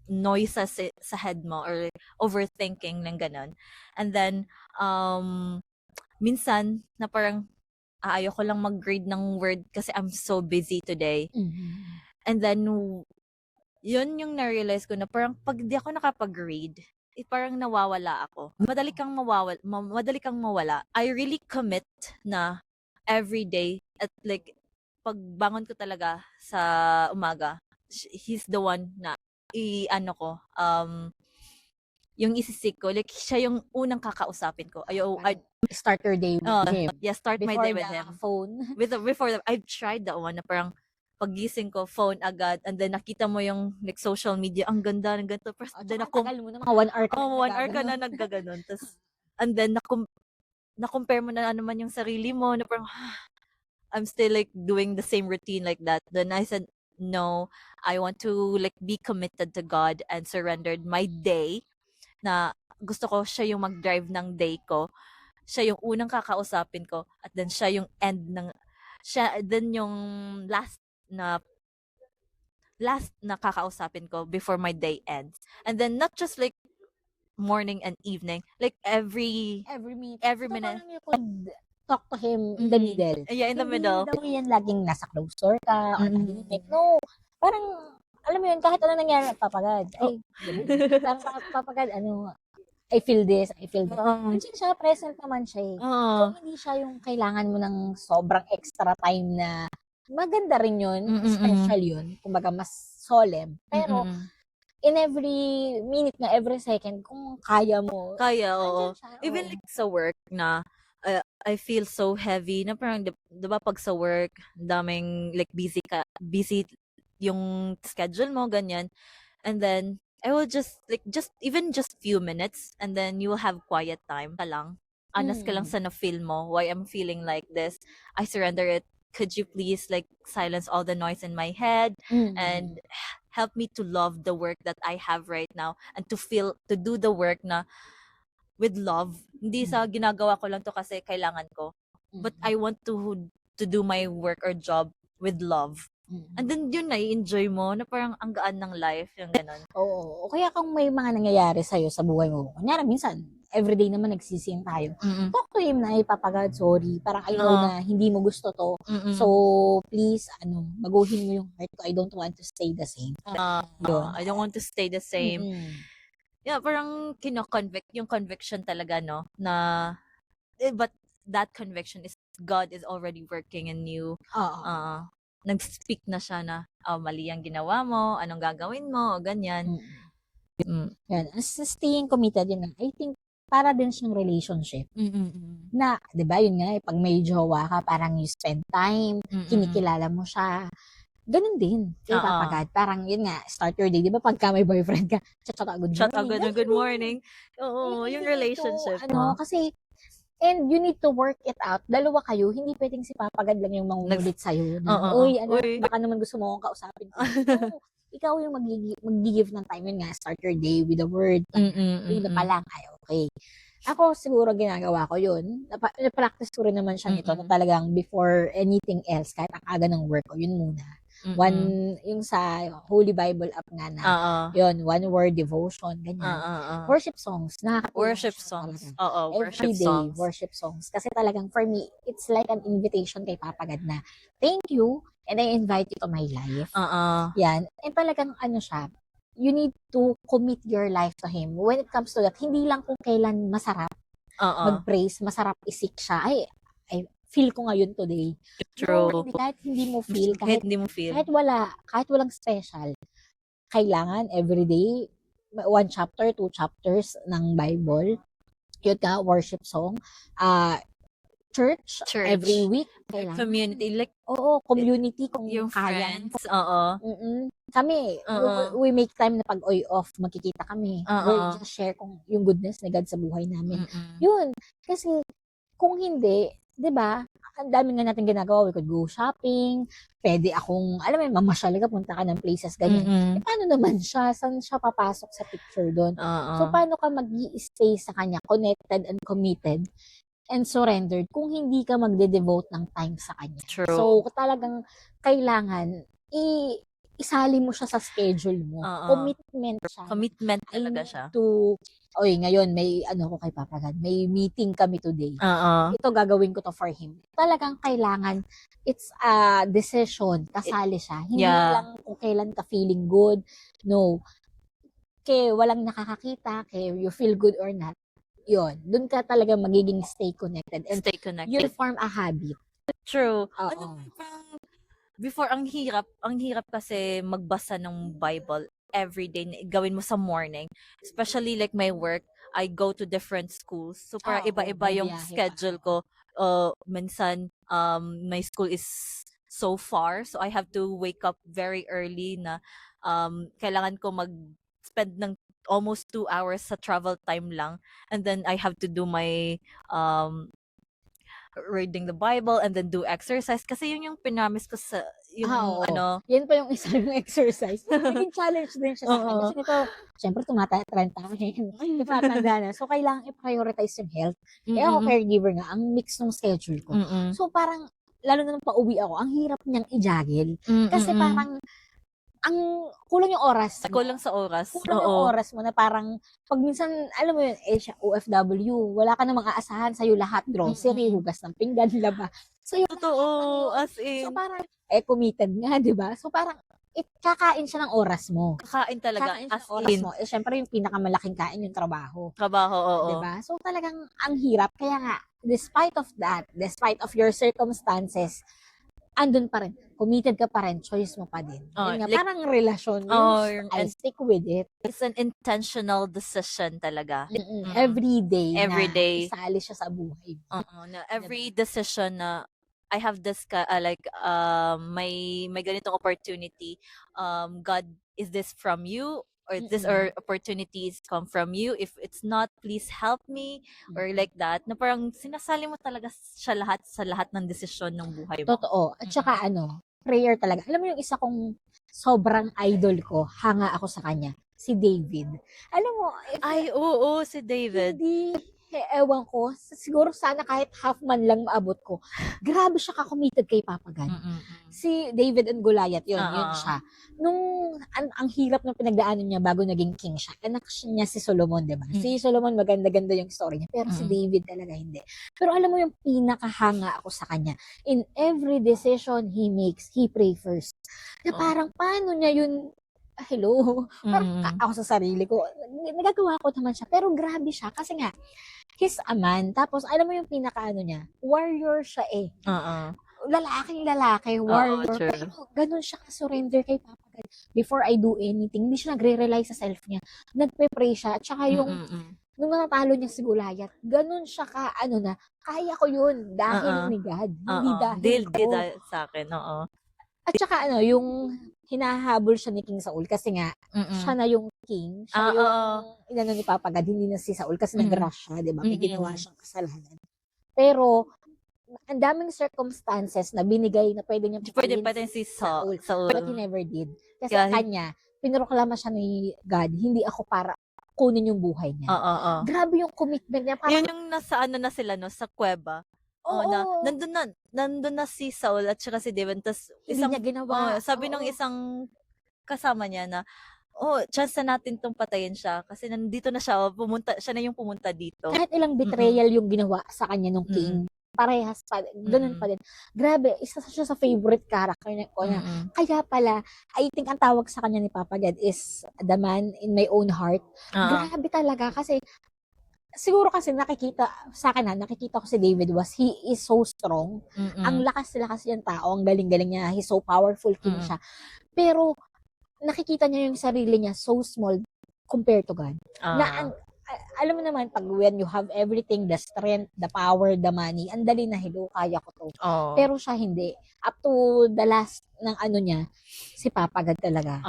noises sa head mo or overthinking ng ganon. And then, minsan, na parang, ayoko lang mag-read ng word kasi I'm so busy today. And then, yun yung na-realize ko na parang pag di ako nakapag-read, parang nawawala ako. Madali kang mawala. I really commit na every day at like, pagbangon ko talaga sa umaga, he's the one na yung isisik ko, like, siya yung unang kakausapin ko. Start your day with him. Yeah, start my day with him. Phone. I've tried that one na parang pagising ko, phone agad, and then nakita mo yung like social media, ang ganda, ng ganito. Then tagal mo na, mga 1 hour ka na. 1 hour ka na naggaganon. And then, na-compare mo na naman yung sarili mo, na parang, I'm still like doing the same routine like that. Then I said, no, I want to like be committed to God and surrendered my day na gusto ko siya yung mag-drive ng day ko. Siya yung unang kakausapin ko at then siya yung yung last na kakausapin ko before my day ends. And then not just like morning and evening, like every minute. talk to him in the middle. Yeah, in the middle. Hindi daw yan laging nasa closed door ka or Mm-mm. tahimik. No, parang, alam mo yun, kahit ano nangyari, papagad. Ay, parang papagad, I feel this, I feel that. Nandiyan siya, present naman siya eh. So, hindi siya yung kailangan mo ng sobrang extra time na maganda rin yun, special yun, kumbaga mas solemn. Pero, in every minute na, every second, kung kaya mo. Kaya, oo. nandiyan siya, Even oo. like sa work na, I feel so heavy na parang, di ba pag sa work, daming like busy yung schedule mo, ganyan. And then, I will just even just few minutes and then you will have quiet time ka lang. Honest ka lang sa na-feel mo, why I'm feeling like this. I surrender it. Could you please like silence all the noise in my head and help me to love the work that I have right now and to do the work na with love. Hindi sa ginagawa ko lang to kasi kailangan ko. But I want to do my work or job with love. And then yun na, i-enjoy mo na parang ang gaan ng life, yung gano'n. Oo. O kaya kung may mga nangyayari sa'yo sa buhay mo, kunyari minsan, everyday naman nagsisiyang tayo. Talk to him na, papagad, sorry. Parang I know na hindi mo gusto to. So, please, baguhin mo yung heart ko. I don't want to stay the same. I don't want to stay the same. Yeah, parang yung conviction talaga, no? Na, but that conviction is God is already working in you. Nag-speak na siya na, mali ang ginawa mo, anong gagawin mo, ganyan. Yan. As staying committed, yun, I think, para din siyang relationship. Na, di ba, yun nga, pag may jowa ka, parang you spend time, kinikilala mo siya. Ganun din. Kaya papagad. Parang, yun nga, start your day. Di ba, pagka may boyfriend ka, chat good morning. Oo, yung relationship. Kasi, and you need to work it out. Dalawa kayo, hindi pwedeng si papagad lang yung mangungulit sa'yo. Uy, baka naman gusto mo akong kausapin ko. No, ikaw yung mag-give ng time. Yun nga, start your day with a word. Uy, na pala, okay. Ako siguro ginagawa ko yun. Na-practice ko rin naman siya nito na talagang before anything else, kahit ang aga ng work ko, yun muna. Yung sa Holy Bible app nga na, yun, one word devotion, ganyan. Worship songs. Worship songs. Worship songs. Worship songs. Kasi talagang for me, it's like an invitation kay Papagad na, thank you, and I invite you to my life. Yan. And talagang siya, you need to commit your life to Him. When it comes to that, hindi lang kung kailan masarap mag-praise, masarap isik siya. Ay, feel ko ngayon today. True. No, kahit hindi mo feel, kahit kahit walang special, kailangan everyday, 1 chapter, 2 chapters ng Bible, yun nga, worship song, church, every week, kailangan. Community, like, community, kung yung kaya. friends, Kami, we make time na pag off, magkikita kami. We'll just share yung goodness ni God sa buhay namin. Yun, kasi, kung hindi, 'di ba? Ang dami nga natin ginagawa. We could go shopping. Pwede akong, alam mo, mamasyal ka, punta ka ng places, ganyan. Paano naman siya? Saan siya papasok sa picture doon? So, paano ka mag-i-stay sa kanya, connected and committed and surrendered kung hindi ka magde-devote ng time sa kanya? True. So, talagang kailangan isali mo siya sa schedule mo. Commitment siya. Commitment talaga siya. Ngayon, may ko kay Papagad, may meeting kami today. Ito gagawin ko to for him. Talagang kailangan, it's a decision, kasali siya. Hindi lang kung kailan ka feeling good. No. Kaya walang nakakakita, kaya you feel good or not. Yun. Doon ka talaga magiging stay connected. And stay connected. You'll form a habit. True. Before, ang hirap kasi magbasa ng Bible every day, gawin mo sa morning. Especially like my work, I go to different schools. So, para iba-iba yung schedule ko. Minsan, my school is so far. So, I have to wake up very early na kailangan ko mag-spend ng almost 2 hours sa travel time lang. And then, I have to do my reading the Bible and then do exercise kasi yun yung pinamis ko sa yan pa yung isa yung exercise. Naging challenge din siya sa akin. Kasi ito, syempre tumatanda na. So, kailangan i-prioritize yung health. Kaya ako caregiver nga, ang mix ng schedule ko. So, parang, lalo na nung pauwi ako, ang hirap niyang i-juggle. Kasi parang, ang kulang yung oras mo. Kulang sa oras. Kulang yung Oo. oras mo na parang, pag minsan, alam mo yun, siya OFW, wala ka namang aasahan sa'yo lahat, grocery, hugas ng pinggan, laba. Sa'yo Totoo, lahat as ng yun. So in, parang, committed nga, di ba? So parang, kakain siya ng oras mo. kakain talaga, Kakain siya as ng oras in, mo. Syempre yung pinakamalaking kain yung trabaho. trabaho, oo. Diba? So talagang ang hirap. Kaya nga, despite of that, despite of your circumstances, andun pa rin. Committed ka pa rin. Choice mo pa din. Yun nga, Like, parang relasyon. I stick with it. It's an intentional decision talaga. Every day Every na day. isali siya sa buhay. Na every decision na I have this may ganitong opportunity. God, is this from you? Or this or opportunities come from you? If it's not, please help me. Or like that. Na parang sinasali mo talaga siya sa lahat ng desisyon ng buhay mo. Totoo. At saka prayer talaga. Alam mo yung isa kong sobrang idol ko, hanga ako sa kanya, si David. Alam mo, oo, si David. Hindi, ewan ko, siguro sana kahit half man lang maabot ko. Grabe siya ka-committed kay Papa God. Si David and Goliath, yun siya. Nung, ang hirap ng pinagdaanan niya bago naging king siya, anak niya si Solomon, diba? Si Solomon, maganda-ganda yung story niya, pero si David talaga hindi. Pero alam mo yung pinakahanga ako sa kanya, in every decision he makes, he pray first. Na parang, paano niya yun, hello, parang ako sa sarili ko, nagagawa ko naman siya, pero grabe siya, kasi nga, he's a man, tapos alam mo yung pinakaano niya, warrior siya eh. Lalaking lalaki, warrior, pero ganun siya ka-surrender kay Papa God. Before I do anything, hindi siya nagre-rely sa self niya, nagpe-pray siya, at saka yung, nung natalo niya si Goliath, ganun siya ka, kaya ko yun, dahil ni God, hindi dahil ko. Dahil sa akin, At saka yung hinahabol siya ni King Saul kasi nga siya na yung king, siya yung inano ni Papa God, hindi na si Saul kasi nag-rush siya, 'di ba? May ginawa siyang kasalanan. Pero ang daming circumstances na binigay na pwede niya pwede si Saul. But he never did. Kasi kanya, pinoproklama siya ni God, hindi ako para kunin yung buhay niya. Grabe yung commitment niya. Parang, yun yung nasa na sila, sa kuweba. Nandun na si Saul at saka si David. Tas hindi niya ginawa. Sabi ng isang kasama niya na, chance na natin tong patayin siya kasi nandito na siya, siya na yung pumunta dito. Kahit ilang betrayal yung ginawa sa kanya nung king, parehas pa, ganun pa din. Grabe, isa siya sa favorite character niya ko na. Kaya pala, I think ang tawag sa kanya ni Papa God is the man in my own heart. Grabe talaga kasi siguro kasi nakikita ko si David he is so strong. Ang lakas-lakas niyang tao, ang galing-galing niya, he's so powerful king siya. Pero nakikita niya yung sarili niya so small compared to God. Na alam mo naman, pag when you have everything, the strength, the power, the money, ang dali na, hello, kaya ko to. Pero siya hindi. Up to the last ng niya, si Papa God talaga.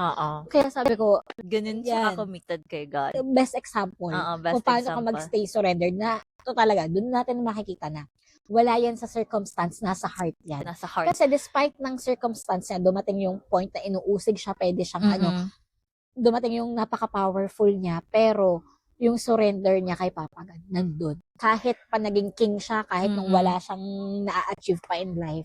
Kaya sabi ko, ganun siya committed kay God. Best example. Kung paano ka mag-stay surrendered na, ito talaga, doon natin makikita na wala yan sa circumstance, nasa heart yan. Nasa heart. Kasi despite ng circumstance niya, dumating yung point na inuusig siya, pwede siyang dumating yung napaka-powerful niya, pero yung surrender niya kay Papa God, nandun. Kahit pa naging king siya, kahit nung wala siyang na-achieve pa in life.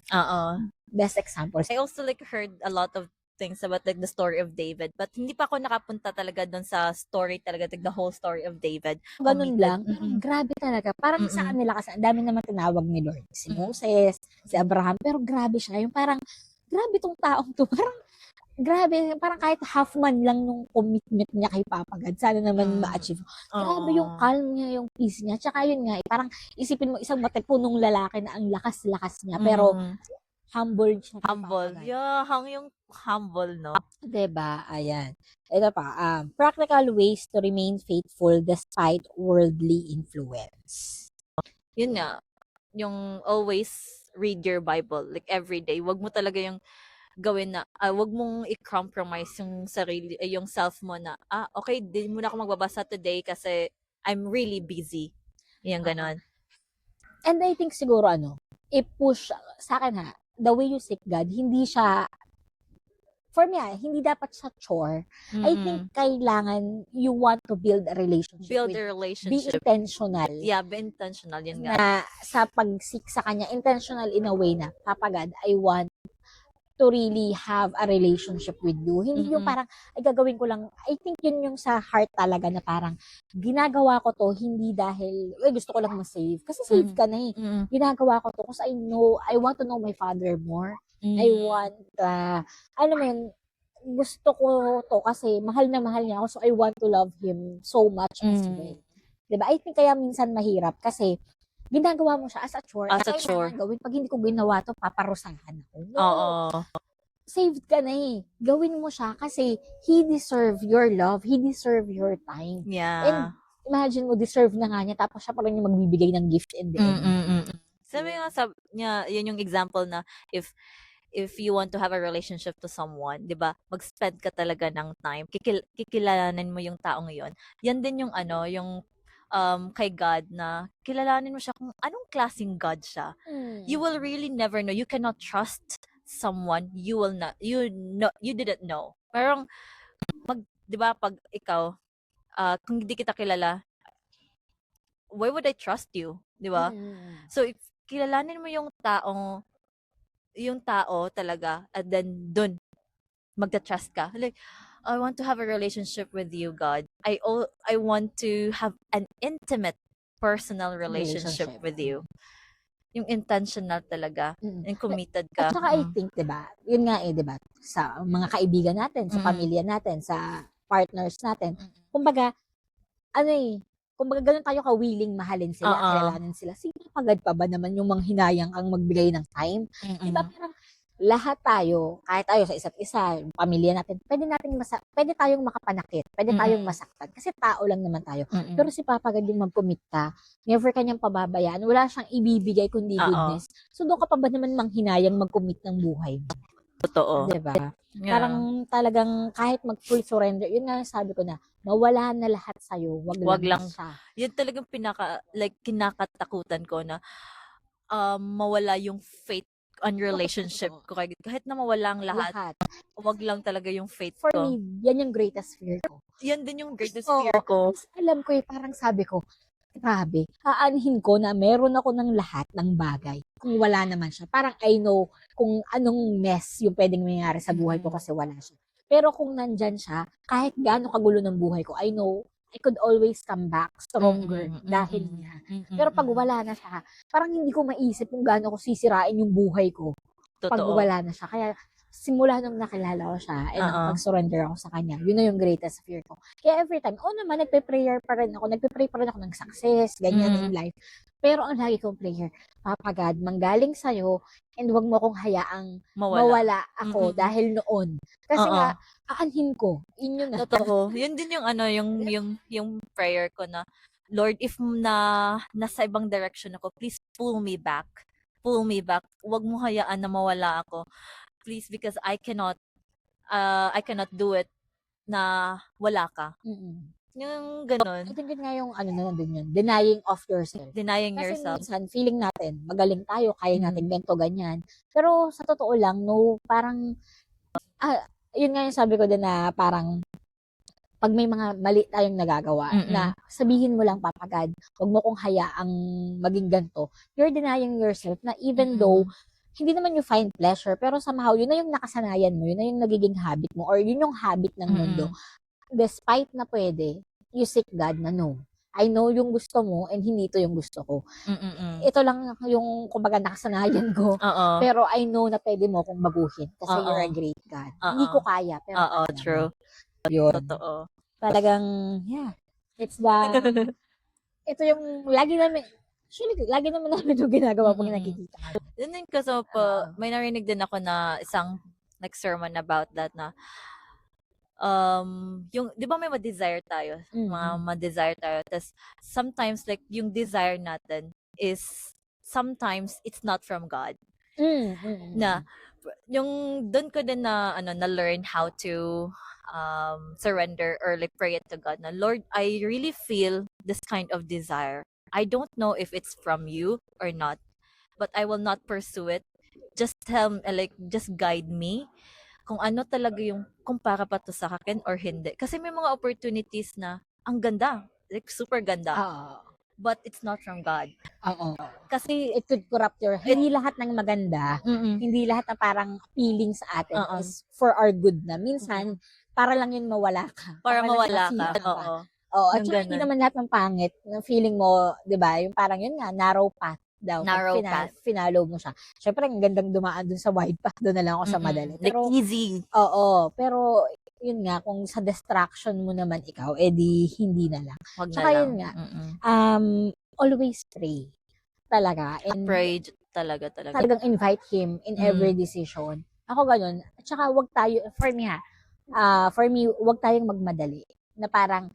Best example. I also heard a lot of things about the story of David, but hindi pa ako nakapunta talaga doon sa story talaga, the whole story of David. Ganun lang. Grabe talaga. Parang sa kanila kasi, ang dami naman tinawag ni Lord. Si Moses, si Abraham, pero grabe siya. Yung parang, grabe tong taong to. Parang, grabe, parang kahit half man lang nung commitment niya kay Papa God, sana naman ma-achieve. Grabe yung calm niya, yung peace niya. Tsaka yun nga, parang isipin mo isang matipunong lalaki na ang lakas-lakas niya, pero humble siya. Humble. Yeah, yung humble, no? Diba? Ayan. Ito pa, practical ways to remain faithful despite worldly influence. Yun nga, yung always read your Bible, every day. Wag mo talaga yung gawin na, wag mong i-compromise yung sarili, yung self mo na, okay, di muna ako magbabasa today kasi I'm really busy. Yung ganon. And I think siguro, i-push, sa akin the way you seek God, hindi siya, for me, hindi dapat siya chore. I think kailangan you want to build a relationship. Be intentional. Yeah, be intentional. Yun nga. Na sa pag-seek sa kanya, intentional in a way na, Papa God, I want to really have a relationship with you. Hindi yung parang, ay gagawin ko lang. I think yun yung sa heart talaga na parang, ginagawa ko to hindi dahil, gusto ko lang ma-save. Kasi save ka na eh. Ginagawa ko to kasi I want to know my father more. I want, alam mo yun, gusto ko to kasi mahal na mahal niya ako, so I want to love him so much as well. Diba? I think kaya minsan mahirap kasi ginagawa mo siya as a chore. As a chore. Gawin. Pag hindi ko ginawa to, paparusahan ako. No. Oo. Saved ka na eh. Gawin mo siya kasi he deserve your love. He deserve your time. Yeah. And imagine mo, deserve na nga niya, tapos siya pa rin yung magbibigay ng gift in the end. Sabi nga, niya, yun yung example na if you want to have a relationship to someone, 'di ba? Mag-spend ka talaga ng time. Kikilalanin mo yung taong 'yon. Yan din yung yung kay God na kilalanin mo siya kung anong klaseng God siya. You will really never know. You cannot trust someone you didn't know. Pero 'di ba, pag ikaw kung hindi kita kilala, why would I trust you, 'di ba? So if kilalanin mo yung tao talaga, and then dun magta-trust ka. Like, I want to have a relationship with you, God. I want to have an intimate, personal relationship with you. Yung intentional talaga, and committed ka. At saka I think, diba, yun nga diba, sa mga kaibigan natin, sa pamilya natin, sa partners natin, kumbaga ganun tayo ka-willing mahalin sila, kilalanin sila. Sino pagad pa ba naman yung manghinayang kang magbigay ng time? Diba, parang lahat tayo, kahit tayo sa isa't isa, yung pamilya natin, pwede tayong makapanakit, pwede tayong masaktan, kasi tao lang naman tayo. Pero si Papa God yung mag-commit ka, never kanyang pababayaan, wala siyang ibibigay kundi goodness. So doon ka pa ba naman manghinayang mag-commit ng buhay mo? Totoo. Diba? Yeah. Parang talagang kahit mag-full surrender, yun nga sabi ko na, mawala na lahat sa'yo, wag lang siya. Yun talagang kinakatakutan ko na mawala yung faith on relationship ko. Kahit na mawala ang lahat, wag lang talaga yung faith ko. For me, yan yung greatest fear ko. Yan din yung greatest fear ko. Alam ko parang sabi ko, grabe, aanhin ko na meron ako ng lahat ng bagay kung wala naman siya. Parang I know kung anong mess yung pwedeng mangyari sa buhay ko kasi wala siya. Pero kung nandyan siya, kahit gaano kagulo ng buhay ko, I know I could always come back stronger dahil niya. Pero pag wala na siya, parang hindi ko maisip kung gaano ko sisirain yung buhay ko. Pag wala na siya. Kaya simula nung nakilala ko siya and pag-surrender ako sa kanya, yun na yung greatest fear ko. Kaya every time, naman, nagpe-pray pa rin ako ng success, ganyan in life. Pero ang lagi kong prayer, Papa God, manggaling sa'yo, and wag mo akong hayaang mawala ako dahil noon. Kasi nga, aanhin ko. Yun na. Totoo. Yun din yung prayer ko na, Lord, if nasa ibang direction ako, please pull me back. Pull me back. Wag mo hayaan na mawala ako. Please, because I cannot do it na wala ka. Yung ganun. I think yun nga yung nandun yun. Denying of yourself. Denying kasi yourself. Kasi minsan, feeling natin, magaling tayo, kaya natin ganito, ganyan. Pero sa totoo lang, parang, yun nga yung sabi ko din na parang, pag may mga mali tayong nagagawa, na sabihin mo lang, Papa God, huwag mo kong hayaang maging ganito. You're denying yourself na even though, hindi naman you find pleasure, pero somehow, yun na yung nakasanayan mo, yun na yung nagiging habit mo, or yun yung habit ng mundo. Despite na pwede, you seek God na no. I know yung gusto mo and hindi ito yung gusto ko. Ito lang yung kumbaga nakasanayan ko. Pero I know na pwede mo kong baguhin kasi you're a great God. Hindi ko kaya. Pero true. Yun. Totoo. Talagang, yeah. It's ito yung lagi namin yung ginagawa pag nakikita. Yun din kasi may narinig din ako na isang sermon about that na yung 'di ba may ma-desire tayo, ma-desire tayo, tas sometimes like yung desire natin is sometimes it's not from God. Na yung doon ko din na na learn how to surrender or like pray it to God na, Lord, I really feel this kind of desire. I don't know if it's from you or not, but I will not pursue it. Just just guide me kung ano talaga yung, kung para pa to sa akin or hindi. Kasi may mga opportunities na ang ganda, like super ganda. but it's not from God. Oo. Kasi It could corrupt hindi lahat ng maganda, mm, hindi lahat na parang feeling sa atin Oo. is for our good na. Minsan, para lang yun mawala ka. para lang mawala masira ka. Oo. Oo, at Yung saka hindi ganun. naman lahat ng pangit na feeling mo, 'di ba? Yung parang yun nga, narrow path daw. Narrow path. Finalo mo siya. Syempre, ang gandang dumaan dun sa wide path, doon na lang ako sa madali. Like Pero, easy. oo, pero yun nga, kung sa distraction mo naman ikaw, edi hindi na lang. Wag na Tsaka lang. yun nga, always pray. Talaga. And Pray talaga. talagang invite him in every decision. Ako ganun. At saka wag tayo, for me, wag tayong magmadali. Na parang,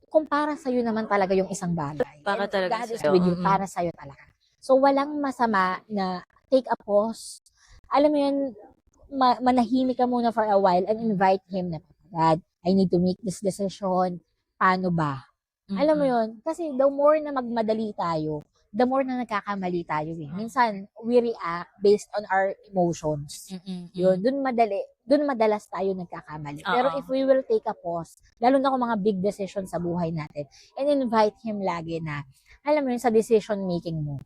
kung para sa'yo naman talaga yung isang bagay. Para And talaga God is sa'yo. with you, para sa'yo talaga. So, walang masama na take a pause. Alam mo yun, manahimik ka muna for a while and invite him na, God, I need to make this decision. Paano ba? Alam mo yun, kasi the more na magmadali tayo, the more na nagkakamali tayo eh. Minsan, we react based on our emotions. Yun, dun madalas tayo nagkakamali. Pero if we will take a pause, lalo na kung mga big decisions sa buhay natin, and invite him lagi na, alam mo yun, sa decision making mo,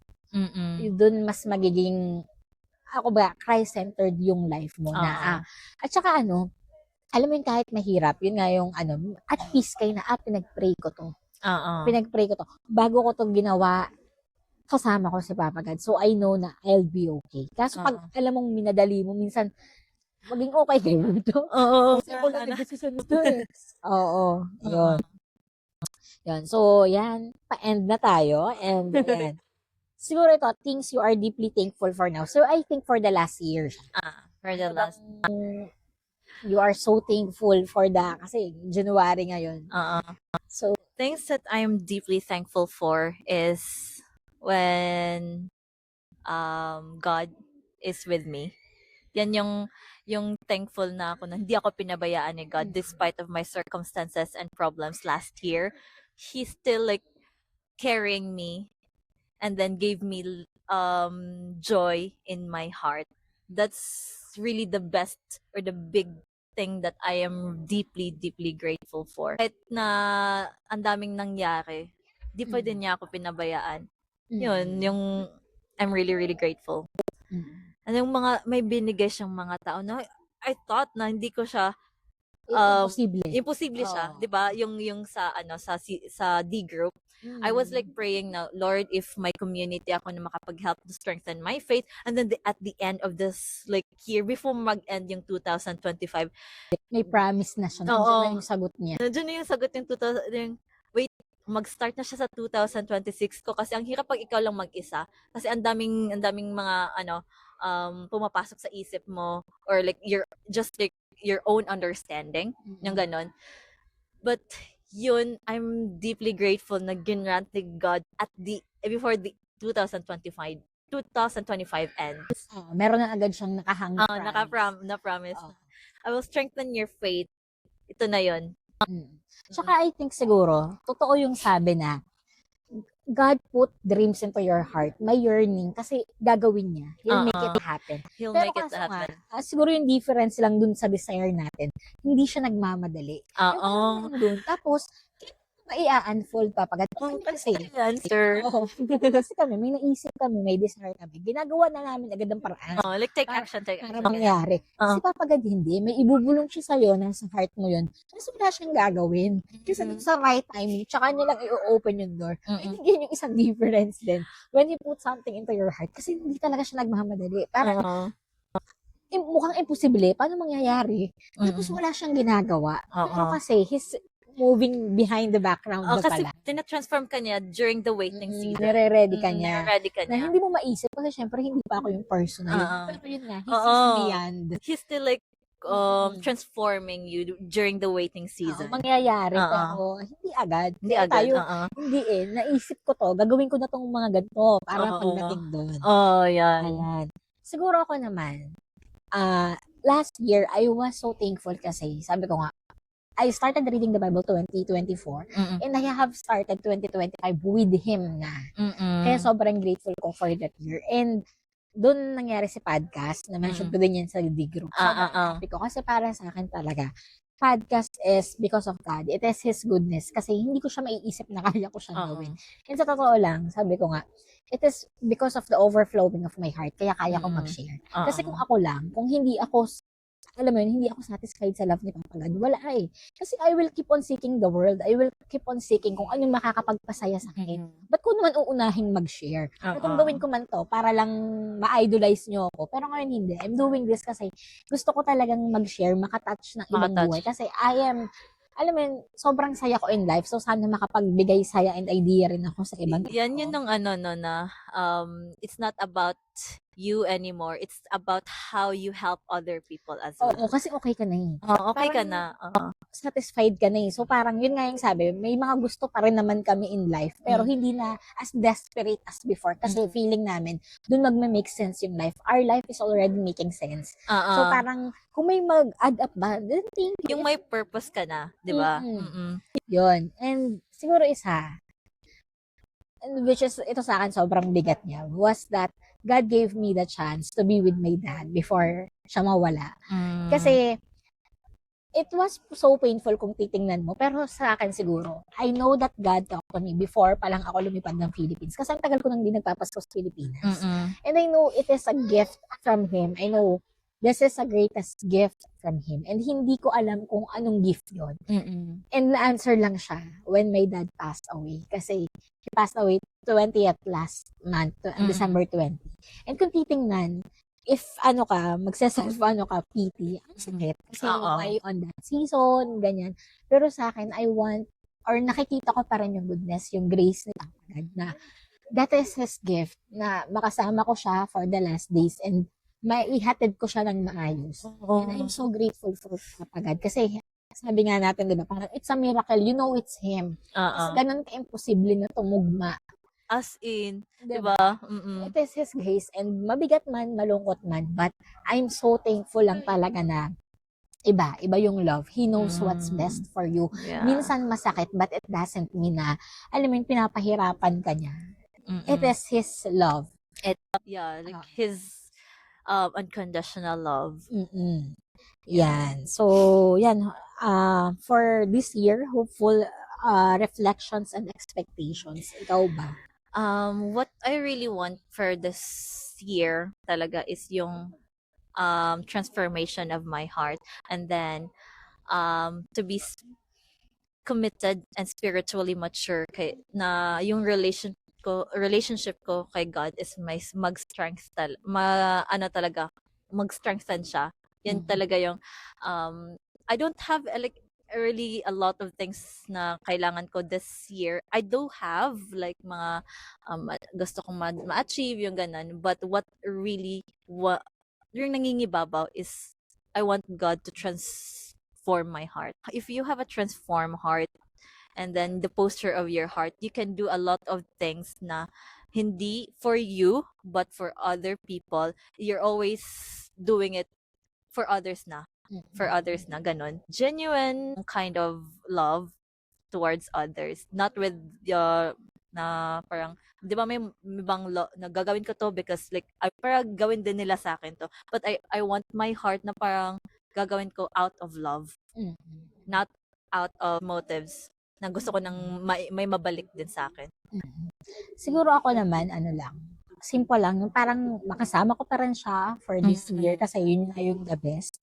dun mas magiging, Christ-centered yung life mo na, at saka alam mo yun, kahit mahirap, yun nga yung at peace kayo na, pinag-pray ko to. Bago ko to ginawa, kasama ko si Papa God. So, I know na I'll be okay. Kaso pag alam mong minadali mo, minsan, maging okay kayo to. Oo. Kasi ako lang nag-decision ito eh. Oo. Yun. Yun. So, yan. Pa-end na tayo. And, yan. Siguro ito, things you are deeply thankful for now. So, I think for the last year. For the last. You are so thankful for kasi January ngayon. So, things that I am deeply thankful for is when God is with me. Yan yung thankful na ako na hindi ako pinabayaan ni God despite of my circumstances and problems last year. He's still like carrying me and then gave me joy in my heart. That's really the best or the big thing that I am deeply, deeply grateful for. Kahit na ang daming nangyari, di pa din niya ako pinabayaan. Yun, yung I'm really, really grateful. And yung may binigay siyang mga tao na I thought na hindi ko siya imposible siya, 'di ba? Yung sa sa D group. I was like praying na, Lord, if my community ako na makapag-help to strengthen my faith, and then at the end of this like year before mag-end yung 2025, may promise na siya. Nandiyan na yung sagot niya. Nandiyan na yung sagot mag-start na siya sa 2026 ko kasi ang hirap pag ikaw lang mag-isa kasi ang daming mga pumapasok sa isip mo or like you're just like your own understanding yung ganon. But yun, I'm deeply grateful na ginrant ni God at before the 2025 ends. Meron na agad siyang nakahang na-promise. I will strengthen your faith. Ito na yun. Tsaka I think siguro, totoo yung sabi na God put dreams into your heart. May yearning kasi gagawin niya. He'll make it happen. He'll Pero make it happen. Siguro yung difference lang dun sa desire natin, hindi siya nagmamadali. Tapos, i-unfold pa pagkat kasi answer. Kasi kami, may naisip kami, may desire kami. Ginagawa na namin agad ang paraan. Like take action. Para mangyari. Kasi papagad hindi, may ibubulong siya sa'yo, nasa heart mo yun. Kasi wala siyang gagawin. Kasi sa right time, tsaka niya lang i-open yung door. I think yun yung isang difference din. When you put something into your heart, kasi hindi talaga siya nagmamadali. Parang, mukhang imposible. Paano mangyayari? Tapos wala siyang ginagawa. Pero kasi, he's moving behind the background na kasi pala. tina-transform ka niya during the waiting season. Nire-ready ka niya. Na hindi mo maisip kasi syempre hindi pa ako yung person na yun. Pero yun nga, he's beyond. He's still like transforming you during the waiting season. Mangyayari pero hindi agad. Hindi agad. Tayo, hindi naisip ko to, gagawin ko na tong mga ganito para pagdating doon. Yan. Siguro ako naman, last year, I was so thankful kasi, sabi ko nga, I started reading the Bible 2024 and I have started 2025 with Him na. Kaya sobrang grateful ko for that year. And doon nangyari si podcast, na-mention ko din yan sa D group. Sobrang happy ko kasi para sa akin talaga, podcast is because of God. It is His goodness. Kasi hindi ko siya maiisip na kaya ko siyang gawin. And sa totoo lang, sabi ko nga, it is because of the overflowing of my heart. Kaya kaya ko mag-share. Kasi kung ako lang, kung hindi ako, alam mo yun, hindi ako satisfied sa love ni Papa God, wala eh. Kasi I will keep on seeking the world. I will keep on seeking kung anong makakapagpasaya sa akin. Ba't ko naman uunahin mag-share? At kung gawin ko man to, para lang ma-idolize nyo ako. Pero ngayon hindi. I'm doing this kasi gusto ko talagang mag-share, makatouch ng ibang buhay. Kasi alam mo yun, sobrang saya ko in life. So, sana makapagbigay saya and idea rin ako sa ibang tao. Yan yun nung it's not about you anymore. It's about how you help other people as well. Oo, kasi okay ka na eh. Okay ka na. Satisfied ka na eh. So, parang yun nga yung sabi, may mga gusto pa rin naman kami in life, pero hindi na as desperate as before. Kasi feeling namin, dun magme-make sense yung life. Our life is already making sense. So, parang, kung may mag-add up ba, then think yung may purpose ka na, di ba? Yun. And siguro isa, which is, ito sa akin sobrang bigat niya, was that God gave me the chance to be with my dad before siya mawala. Kasi, it was so painful kung titingnan mo. Pero sa akin siguro, I know that God talked to me before pa lang ako lumipad ng Philippines. Kasi ang tagal ko nang di nagpapasko sa Pilipinas. And I know it is a gift from Him. I know this is a greatest gift from Him. And hindi ko alam kung anong gift yon. And na-answer lang siya when my dad passed away. Kasi he passed away 20th last month, December 20. And kung titingnan, if magse-self PT, ang sakit. Kasi ay on that season, ganyan. Pero sa akin, I want, or nakikita ko pa rin yung goodness, yung grace ni Papa God na that is His gift, na makasama ko siya for the last days and maihatid ko siya ng maayos. And I'm so grateful for Papa God. Kasi sabi nga natin, di ba, parang it's a miracle, you know it's Him. Kasi ganun ka-imposible na tumugma. As in, diba? It is His grace and mabigat man, malungkot man, but I'm so thankful lang talaga na iba yung love. He knows what's best for you. Yeah. Minsan masakit, but it doesn't mean na, alam mo yun, pinapahirapan ka niya. It is His love. His unconditional love. Yan. So, yan. For this year, hopeful reflections and expectations. Ikaw ba? What I really want for this year talaga is yung transformation of my heart, and then to be committed and spiritually mature na yung relationship ko kay God is mag-strengthen mag-strengthen siya. Yan talaga yung I don't have really a lot of things na kailangan ko this year. I do have like mga gusto kong ma-achieve yung ganun, but what yung nangingibabaw is I want God to transform my heart. If you have a transformed heart and then the posture of your heart, you can do a lot of things na hindi for you but for other people. You're always doing it for others na. For others na ganun. Genuine kind of love towards others. Not with na parang, di ba may ibang na gagawin ko to because like, parang gawin din nila sa akin to. But I want my heart na parang gagawin ko out of love. Not out of motives na gusto ko nang may mabalik din sa akin. Siguro ako naman, simple lang, yung parang makasama ko pa rin siya for this year kasi yun na yung the best.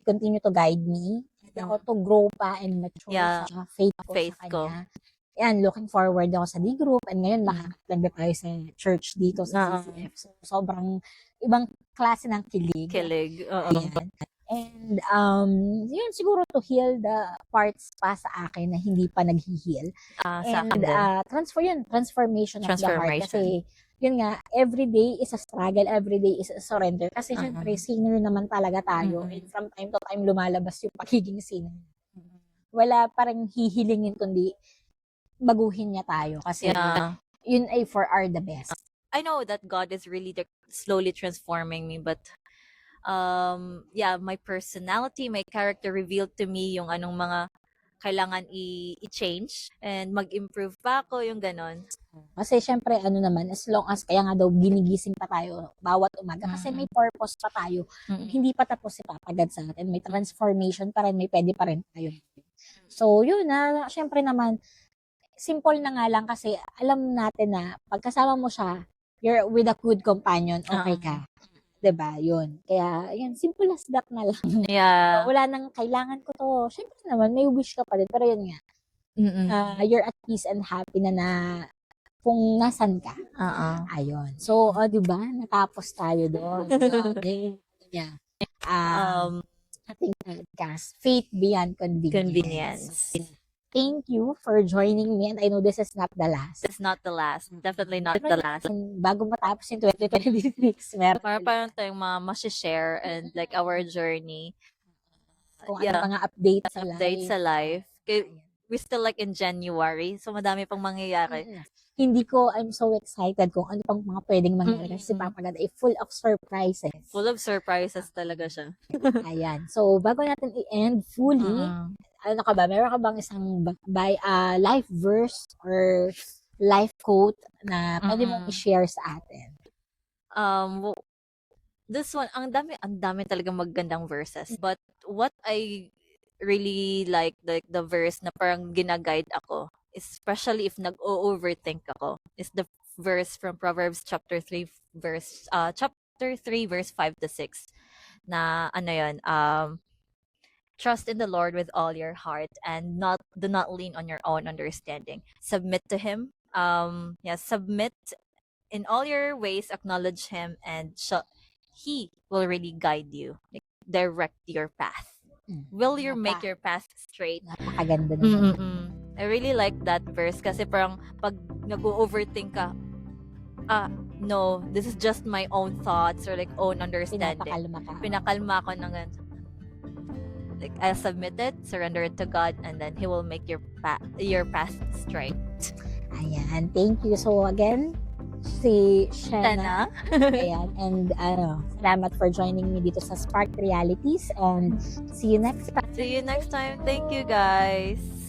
Continue to guide me. Ako to grow pa and mature sa faith ko sa kanya. Yan, looking forward ako sa D-group and ngayon makakatagda tayo sa church dito sa CCF. So, sobrang ibang klase ng kilig. Ayan. And, yun siguro to heal the parts pa sa akin na hindi pa nag-heal. And, transformation of the heart. Kasi, yun nga, every day is a struggle, every day is a surrender. Kasi syempre, sinner naman talaga tayo. And from time to time, lumalabas yung pagiging sinner. Wala parang hihilingin, kundi baguhin niya tayo. Kasi yun ay for our the best. I know that God is really slowly transforming me, but my personality, my character revealed to me yung anong mga kailangan i-change and mag-improve pa ako, yung ganon. Kasi syempre, ano naman, as long as, kaya nga daw, ginigising pa tayo bawat umaga. Kasi may purpose pa tayo. Hindi pa tapos si Papa God sa atin. May transformation pa rin, may pwede pa rin tayo. So, yun na, syempre naman, simple na nga lang kasi alam natin na pagkasama mo siya, you're with a good companion, okay ka. 'Di ba? Yun. Kaya, yun, simple as that na lang. Yeah. Wala nang kailangan ko to. Syempre naman, may wish ka pa din. Pero yun nga, you're at peace and happy na kung nasan ka. Ayun. So, 'di ba? Natapos tayo doon. Yeah. Ating podcast, Faith Beyond Convenience. Thank you for joining me, and I know this is not the last. It's not the last. Definitely not the last. And bago matapos yung 2026, meron Parang tayong share and like our journey. kung ano mga updates sa life. Updates sa life. We're still like in January, so madami pang mangyayari. I'm so excited kung ano pang mga pwedeng mangyari. Kasi Papa God ay full of surprises. Full of surprises talaga siya. Ayan. So, bago natin i-end fully, ano ka ba? Meron ka bang isang life verse or life quote na pwede mong i-share sa atin? This one, ang dami talagang magandang verses. But what I really like the verse na parang ginaguide ako, especially if nag-overthink ako, is the verse from Proverbs chapter 3 verse 5 to 6 na ano yun, trust in the Lord with all your heart and do not lean on your own understanding. Submit to him. Submit in all your ways, acknowledge him, and he will really guide you, like, direct your path. Will you make your path straight? Napakaganda naman. I really like that verse kasi parang pag nag-overthink ka, no, this is just my own thoughts or like own understanding. Pinakalma ko ng like, I'll submit it, surrender it to God, and then He will make your path straight. Ayan, thank you. So again, si Shena. Ayan, and salamat for joining me dito sa Spark Realities, and see you next time. Thank you guys.